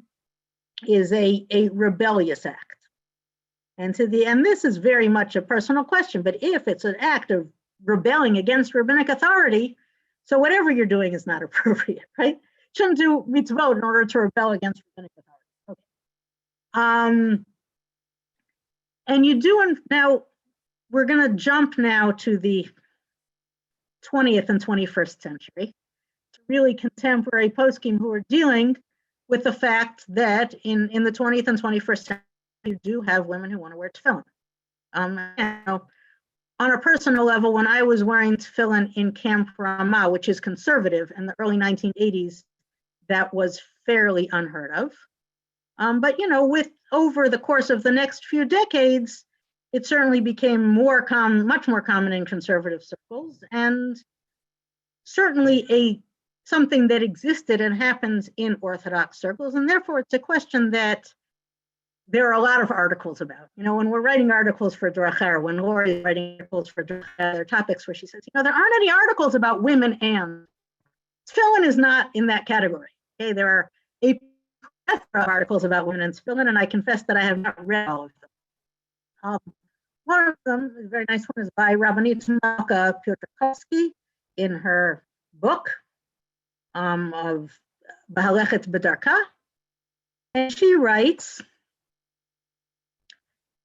is a rebellious act. And this is very much a personal question, but if it's an act of rebelling against rabbinic authority, so whatever you're doing is not appropriate, right? Shouldn't do mitzvot in order to rebel against rabbinic authority. Okay. And you do, now we're going to jump now to the 20th and 21st century, to really contemporary poskim who are dealing with the fact that in the 20th and 21st century, you do have women who want to wear tefillin. On a personal level, when I was wearing tefillin in Camp Ramah, which is conservative, in the early 1980s, that was fairly unheard of. But with over the course of the next few decades, it certainly became much more common in conservative circles, and certainly something that existed and happens in Orthodox circles. And therefore, it's a question that there are a lot of articles about. When we're writing articles for Drachar, when Laurie is writing articles for Drachar, there are topics where she says, there aren't any articles about women, and tefillin is not in that category. Okay, there are a plethora of articles about women and tefillin, and I confess that I have not read all of them. One of them, a very nice one, is by Rabbanit Malka Piotrkowski in her book of Bahalechet B'darka, and she writes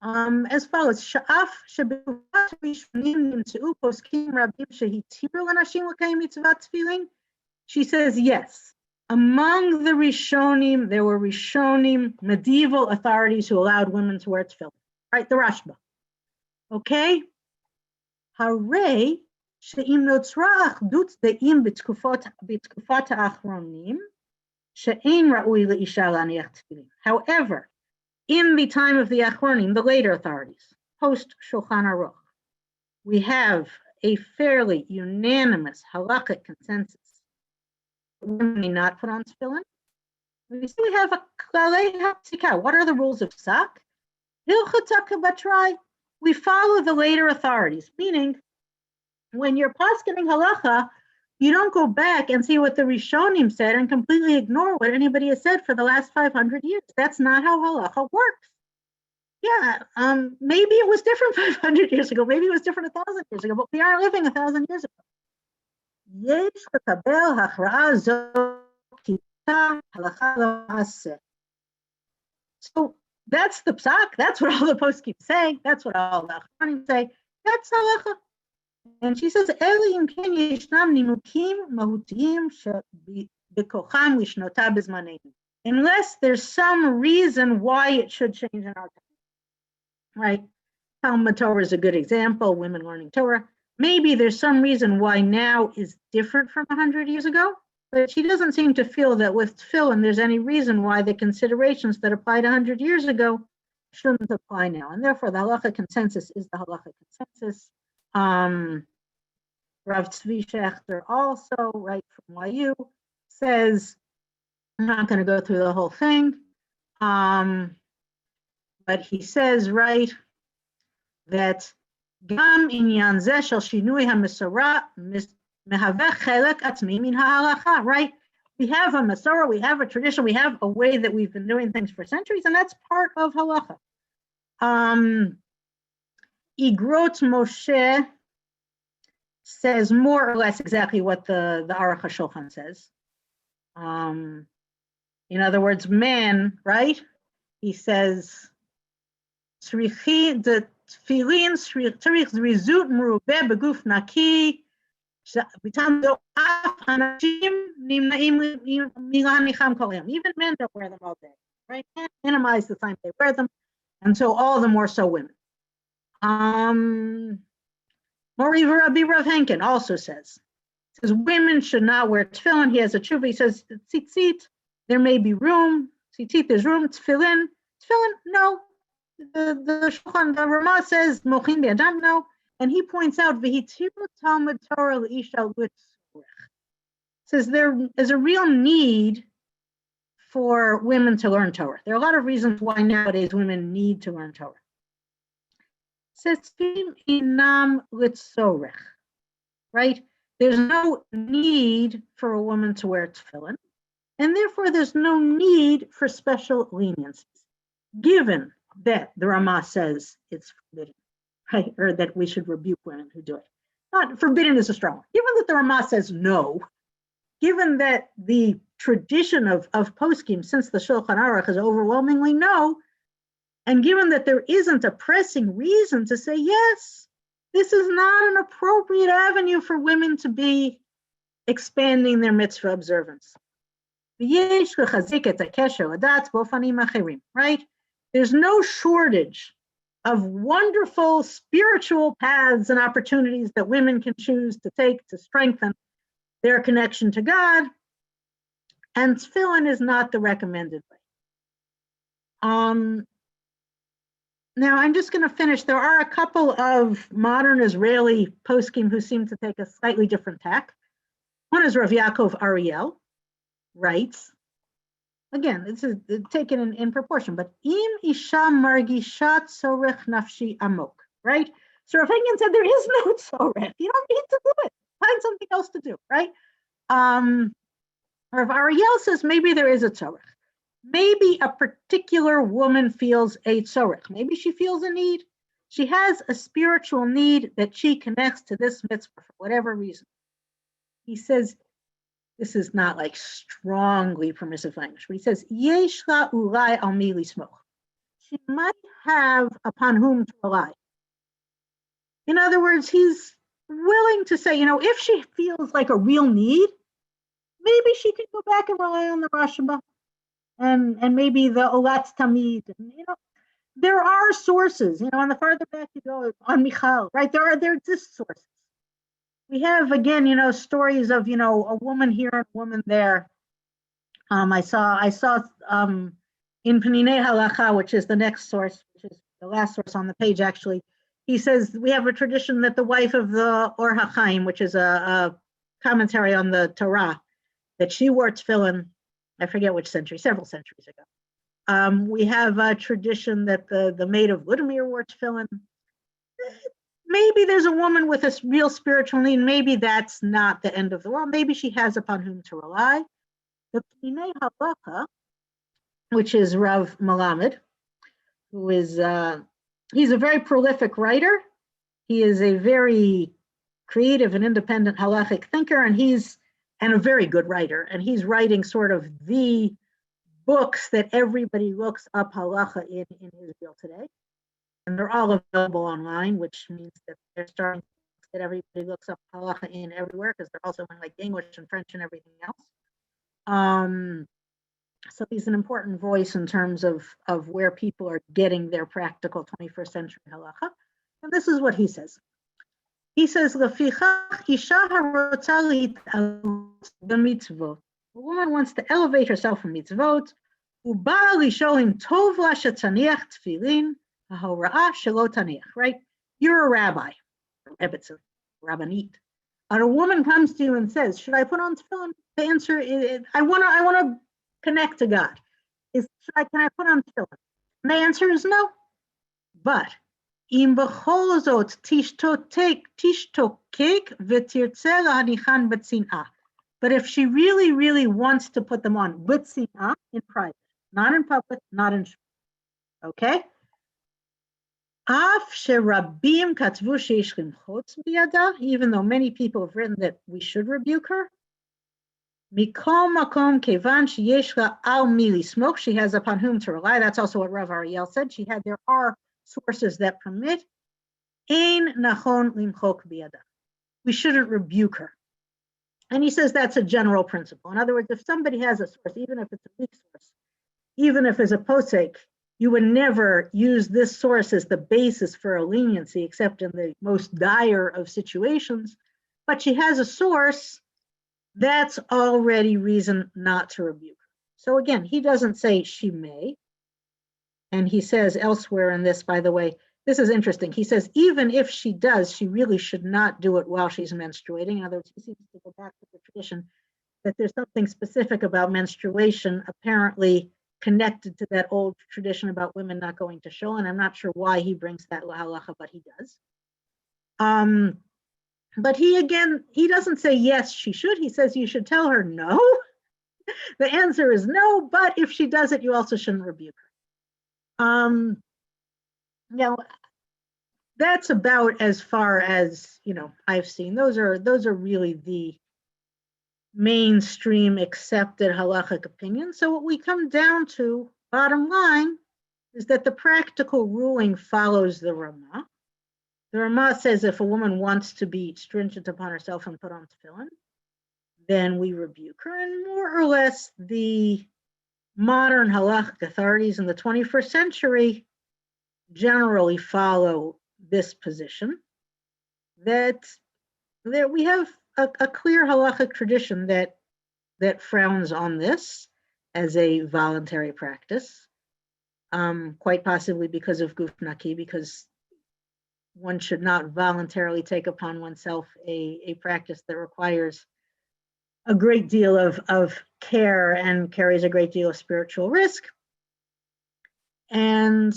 as follows: Sha'af shebevat rishonim nimtzeu poskim rabim shehitiru lanashim l'kayim mitzvat tefillin. She says yes. Among the Rishonim, there were Rishonim, medieval authorities who allowed women to wear tefillin. Right, the Rashba. Okay. Harei she'im notzra achdut de'im b'tkufat ha'achronim she'ein ra'ui le'isha laniach tefillin. However, in the time of the Achronim, the later authorities, post Shulchan Aruch, we have a fairly unanimous halakhic consensus. Women may not put on tefillin. We see we have a klalei hapsika. What are the rules of psak? Hilchata kabatrai. We follow the later authorities, meaning when you're paskening halacha, you don't go back and see what the Rishonim said and completely ignore what anybody has said for the last 500 years. That's not how halacha works. Yeah, maybe it was different 500 years ago. Maybe it was different 1,000 years ago, but we are living 1,000 years ago. So that's the psak. That's what all the poskim say. That's what all the achronim say. That's halacha. And she says, "Eli im ken yeshnam nimukim mahutiyim shebekocham lishnota bezmanenu." unless there's some reason why it should change in our time, right? Talmud Torah is a good example, women learning Torah. Maybe there's some reason why now is different from 100 years ago, but she doesn't seem to feel that with tefillin there's any reason why the considerations that applied 100 years ago shouldn't apply now. And therefore, the halacha consensus is the halacha consensus. Rav Tzvi Schechter also, right, from YU, says, I'm not going to go through the whole thing, but he says, right, that Gam inyan zeh shel shinui ha-mesora mehaveh chelek atzmi min ha'halacha, right? We have a Masorah, we have a tradition, we have a way that we've been doing things for centuries, and that's part of halacha. Igrot Moshe says more or less exactly what the Aruch HaShulchan says. In other words, man, right? He says, Tzrichi the tefillin tzrich zrizut merubeh beguf naki b'tam do'af hanashim nimna'im milanicham kol hayom. Even men don't wear them all day, right? Can't minimize the time they wear them, and so all the more so women. Mori Rabbi Rav Henkin also says women should not wear tefillin. He has a tshuva. He says tzitzit, there may be room. Tzitzit, there's room. Tefillin, no. The Shulchan, the Ramah says mochin be'adam, no. And he points out v'hitiru Talmud Torah l'isha l'tzorech. Says there is a real need for women to learn Torah. There are a lot of reasons why nowadays women need to learn Torah. Setzim inam l'tzorech, right? There's no need for a woman to wear tefillin, and therefore there's no need for special leniencies, given that the Ramah says it's forbidden, right? Or that we should rebuke women who do it. Not forbidden is a strong one. Given that the Ramah says no, given that the tradition of poskim since the Shulchan Aruch is overwhelmingly no, and given that there isn't a pressing reason to say, yes, this is not an appropriate avenue for women to be expanding their mitzvah observance. Right? There's no shortage of wonderful spiritual paths and opportunities that women can choose to take to strengthen their connection to God, and tefillin is not the recommended way. Now, I'm just going to finish. There are a couple of modern Israeli poskim who seem to take a slightly different tack. One is Rav Yaakov Ariel, writes, again, this is taken in proportion, but im isha margishat tzorech nafshi amok, right? So Rav Henkin said there is no tzorech. You don't need to do it. Find something else to do, right? Rav Ariel says maybe there is a tzorech. Maybe a particular woman feels a tzorech. Maybe she feels a need. She has a spiritual need that she connects to this mitzvah for whatever reason. He says, this is not like strongly permissive language, but he says, Yesh la ulai al mi lismoch. She might have upon whom to rely. In other words, he's willing to say, if she feels like a real need, maybe she can go back and rely on the Rashba. And maybe the Olatz Tamid, there are sources, and the farther back you go on Michal, right? There exist sources. We have, again, stories of, a woman here and a woman there. I saw in Peninei Halacha, which is the next source, which is the last source on the page, actually. He says we have a tradition that the wife of the Or HaChaim, which is a commentary on the Torah, that she wore tefillin. I forget which century, several centuries ago. We have a tradition that the maid of Ludimir wore tefillin. Maybe there's a woman with a real spiritual need. Maybe that's not the end of the world. Maybe she has upon whom to rely. The Peninei Halacha, which is Rav Melamed, who is, he's a very prolific writer. He is a very creative and independent halachic thinker, and a very good writer. And he's writing sort of the books that everybody looks up halacha in Israel today. And they're all available online, which means that they're starting that everybody looks up halacha in everywhere, because they're also in like English and French and everything else. So he's an important voice in terms of where people are getting their practical 21st century halacha. And this is what he says. He says, "Lefichach isha harotza lit'alut b'mitzvot." A woman wants to elevate herself from mitzvot. U'ba'a lisholim tov la shetaniach tefillin, ha'hora'ah shelo taniach. Right? You're a rabbi, rebbetzin, rabbanit. And a woman comes to you and says, "Should I put on tefillin?" The answer is, I want to connect to God. Can I put on tefillin? And the answer is no. But im b'chol zot tishtokek v'tirtze lahanichan b'tzin'ah. But if she really, really wants to put them on b'tzin'ah, in private, not in public, not in shul, okay? Af sherabim katvu sheish limchotz biyada, even though many people have written that we should rebuke her. Mikol makom kevan sheyesh la al mi lismok, she has upon whom to rely. That's also what Rav Ariel said. There are sources that permit. Ein nachon limchok biyada. We shouldn't rebuke her. And he says that's a general principle. In other words, if somebody has a source, even if it's a weak source, even if it's a posek, you would never use this source as the basis for a leniency, except in the most dire of situations. But she has a source, that's already reason not to rebuke her. So again, he doesn't say she may. And he says elsewhere in this, by the way, this is interesting. He says, even if she does, she really should not do it while she's menstruating. In other words, he seems to go back to the tradition that there's something specific about menstruation, apparently connected to that old tradition about women not going to shul. And I'm not sure why he brings that halacha, but he does. But he doesn't say, yes, she should. He says, you should tell her no. The answer is no, but if she does it, you also shouldn't rebuke her. Now, that's about as far as, I've seen. Those are really the mainstream accepted halachic opinions. So what we come down to, bottom line, is that the practical ruling follows the Ramah. The Ramah says if a woman wants to be stringent upon herself and put on tefillin, then we rebuke her. And more or less, the modern halachic authorities in the 21st century generally follow this position, that we have a clear halachic tradition that frowns on this as a voluntary practice, quite possibly because of guf naki, because one should not voluntarily take upon oneself a practice that requires a great deal of care and carries a great deal of spiritual risk. And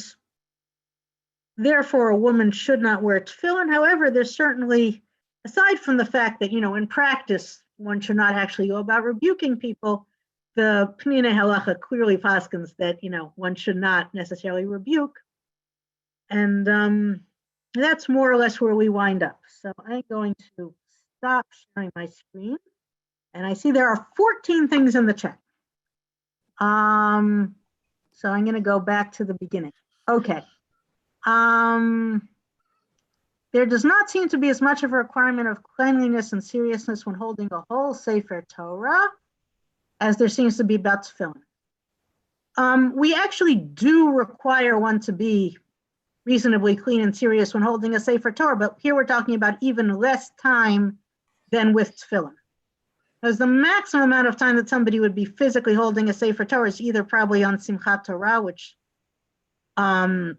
therefore, a woman should not wear tefillin. However, there's certainly, aside from the fact that, in practice, one should not actually go about rebuking people, the Pnina Halacha clearly paskins that, one should not necessarily rebuke. And that's more or less where we wind up. So I'm going to stop sharing my screen. And I see there are 14 things in the chat. So I'm going to go back to the beginning. Okay. There does not seem to be as much of a requirement of cleanliness and seriousness when holding a whole Sefer Torah as there seems to be about tefillin. We actually do require one to be reasonably clean and serious when holding a Sefer Torah, but here we're talking about even less time than with tefillin. Because the maximum amount of time that somebody would be physically holding a Sefer Torah is either probably on Simchat Torah, which I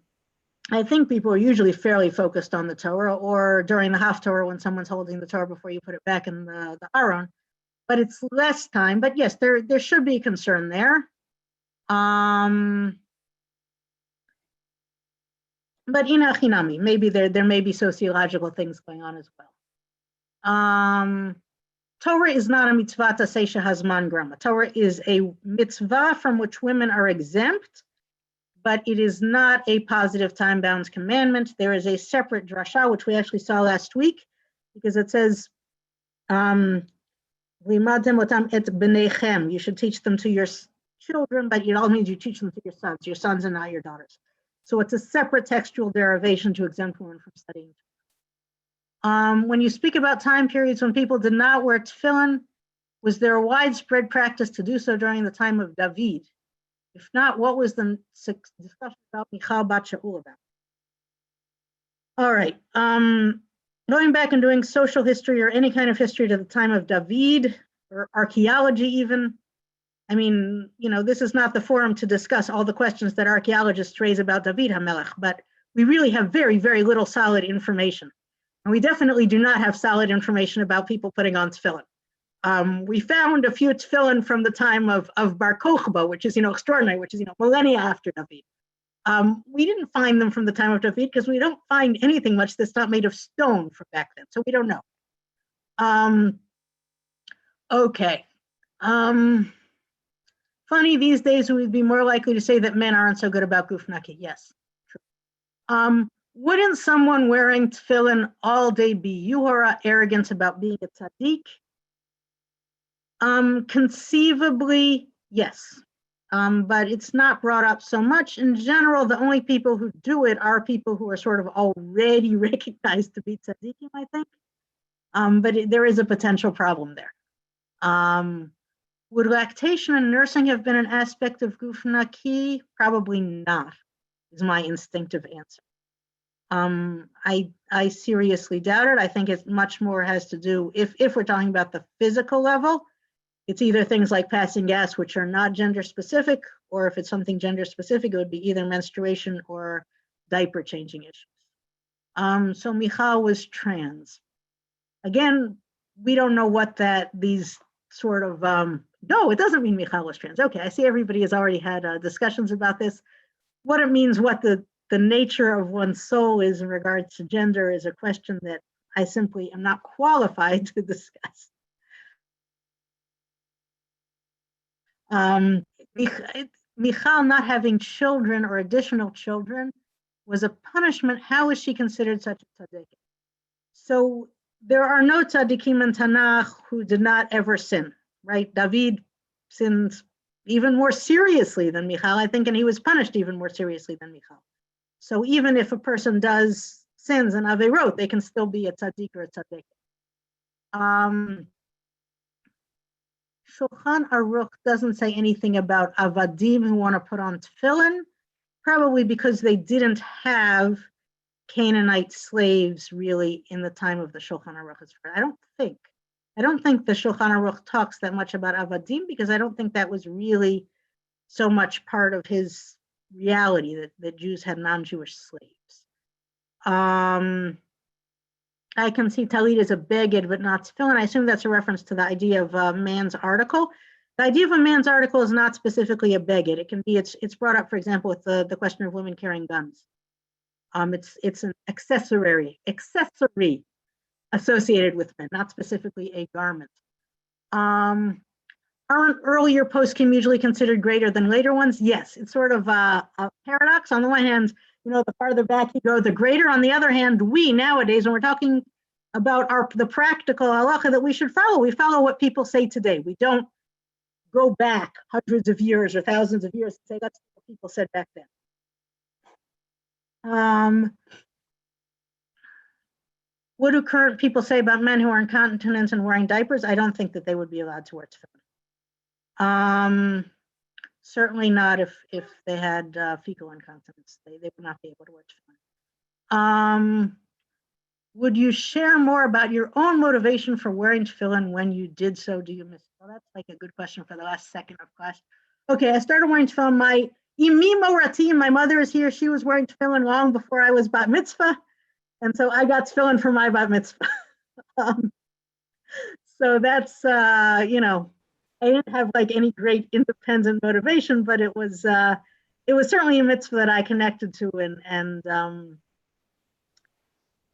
think people are usually fairly focused on the Torah, or during the Haftorah when someone's holding the Torah before you put it back in the Aron. But it's less time. But yes, there should be concern there. But inachinami, maybe there may be sociological things going on as well. Torah is not a mitzvah seisha hazman grama. Torah is a mitzvah from which women are exempt, but it is not a positive time-bound commandment. There is a separate drasha, which we actually saw last week, because it says, limadem otam et b'nechem. You should teach them to your children, but it all means you teach them to your sons and not your daughters. So it's a separate textual derivation to exempt women from studying. When you speak about time periods when people did not wear tefillin, was there a widespread practice to do so during the time of David? If not, what was the discussion about Michal Bat Shaul about? All right. Going back and doing social history or any kind of history to the time of David or archaeology even. I mean, this is not the forum to discuss all the questions that archaeologists raise about David HaMelech, but we really have very, very little solid information. And we definitely do not have solid information about people putting on tefillin. We found a few tefillin from the time of Bar Kokhba, which is, extraordinary, which is, millennia after David. We didn't find them from the time of David because we don't find anything much that's not made of stone from back then. So we don't know. Okay. Funny, these days we would be more likely to say that men aren't so good about guf naki. Yes, true. Wouldn't someone wearing tefillin all day be yuhara, arrogance about being a tzaddik? Conceivably, yes. But it's not brought up so much. In general, the only people who do it are people who are sort of already recognized to be tzaddikim, I think. But there is a potential problem there. Would lactation and nursing have been an aspect of guf naki? Probably not, is my instinctive answer. I seriously doubt it. I think it much more has to do, if we're talking about the physical level, it's either things like passing gas, which are not gender specific, or if it's something gender specific, it would be either menstruation or diaper changing issues. So Michal was trans. Again, we don't know what these sort of, no, it doesn't mean Michal was trans. Okay, I see everybody has already had discussions about this. What it means, what the nature of one's soul is in regards to gender is a question that I simply am not qualified to discuss. Michal not having children or additional children was a punishment. How is she considered such a tzaddik? So there are no tzaddikim in Tanakh who did not ever sin, right? David sins even more seriously than Michal, I think, and he was punished even more seriously than Michal. So even if a person does sins and averot, they can still be a tzaddik or a tzaddik. Shulchan Aruch doesn't say anything about avadim who want to put on tefillin, probably because they didn't have Canaanite slaves really in the time of the Shulchan Aruch. I don't think the Shulchan Aruch talks that much about avadim because I don't think that was really so much part of his reality that Jews had non-Jewish slaves. I can see talit as a beged, but not tefillin. I assume that's a reference to the idea of a man's article. The idea of a man's article is not specifically a beged. It can be, it's brought up, for example, with the question of women carrying guns. It's an accessory associated with men, not specifically a garment. Aren't earlier poskim usually considered greater than later ones? Yes, it's sort of a paradox. On the one hand, the farther back you go, the greater. On the other hand, we nowadays, when we're talking about the practical halacha that we should follow, we follow what people say today. We don't go back hundreds of years or thousands of years and say that's what people said back then. What do current people say about men who are incontinent and wearing diapers? I don't think that they would be allowed to wear tefillin. Certainly not if they had fecal incontinence. They would not be able to wear tefillin. Would you share more about your own motivation for wearing tefillin? When you did so, do you miss it? Well, that's like a good question for the last second of class. Okay, I started wearing tefillin. My Imi Morati, my mother is here. She was wearing tefillin long before I was bat mitzvah. And so I got tefillin for my bat mitzvah. So that's, I didn't have like any great independent motivation, but it was certainly a mitzvah that I connected to, and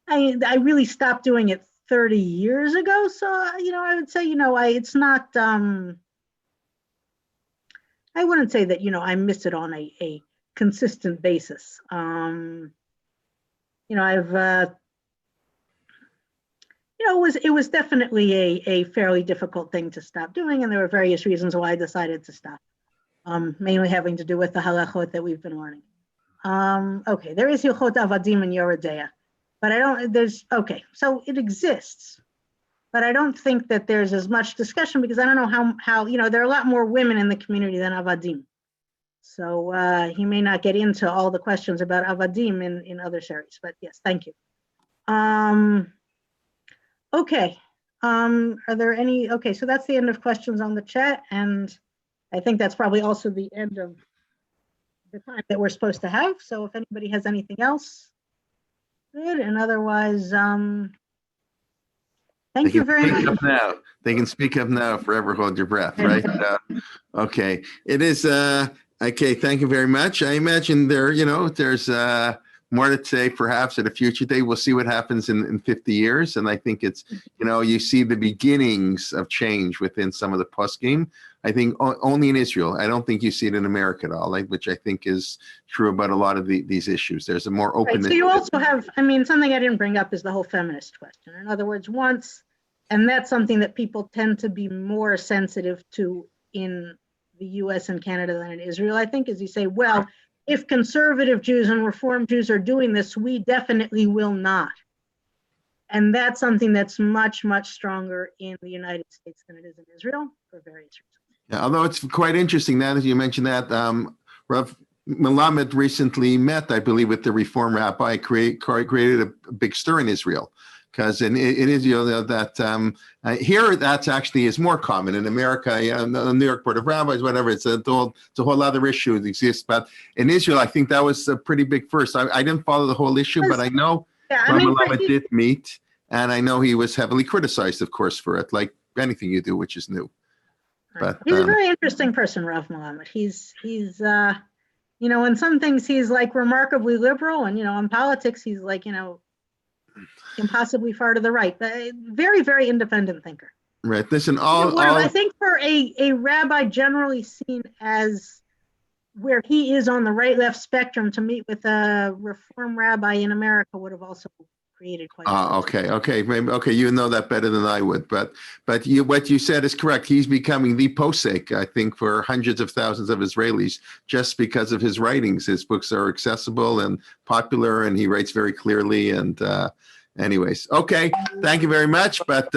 I really stopped doing it 30 years ago. So I would say it's not. I wouldn't say that I miss it on a consistent basis. I've it was definitely a fairly difficult thing to stop doing, and there were various reasons why I decided to stop, mainly having to do with the halachot that we've been learning. Okay, there is Hilchot Avadim in Yoredeya, but so it exists, but I don't think that there's as much discussion because I don't know how there are a lot more women in the community than Avadim. So he may not get into all the questions about Avadim in other series, but yes, thank you. Okay. Are there any? Okay, so that's the end of questions on the chat, and I think that's probably also the end of the time that we're supposed to have. So if anybody has anything else, good. And otherwise, thank you very much. Now. They can speak up now, forever hold your breath, right? Okay. It is, okay, thank you very much. I imagine there's more to say perhaps at a future day. We'll see what happens in 50 years. And I think it's, you see the beginnings of change within some of the poskim. I think only in Israel. I don't think you see it in America at all, which I think is true about a lot of these issues. There's a more openness. Right, so you also have, something I didn't bring up is the whole feminist question. In other words, and that's something that people tend to be more sensitive to in the US and Canada than in Israel, I think, is you say, well, if conservative Jews and Reform Jews are doing this, we definitely will not. And that's something that's much, much stronger in the United States than it is in Israel for various reasons. Yeah, although it's quite interesting now that you mentioned that, Rav Melamed recently met, I believe, with the Reform rabbi, created a big stir in Israel. Because in Israel, that here that's actually is more common. In America, the New York Board of Rabbis, whatever, it's a whole other issue that exists. But in Israel, I think that was a pretty big first. I didn't follow the whole issue, but I know Melamed did meet, and I know he was heavily criticized, of course, for it, like anything you do, which is new. But he's a very interesting person, Rav Melamed. He's in some things he's like remarkably liberal, and in politics he's like impossibly far to the right, but a very, very independent thinker. Right. Listen, I think for a rabbi generally seen as where he is on the right-left spectrum, to meet with a Reform rabbi in America would have also created quite. Okay. Maybe, okay. You know that better than I would, but what you said is correct. He's becoming the posek, I think, for hundreds of thousands of Israelis just because of his writings. His books are accessible and popular, and he writes very clearly. And anyways, okay. Thank you very much. But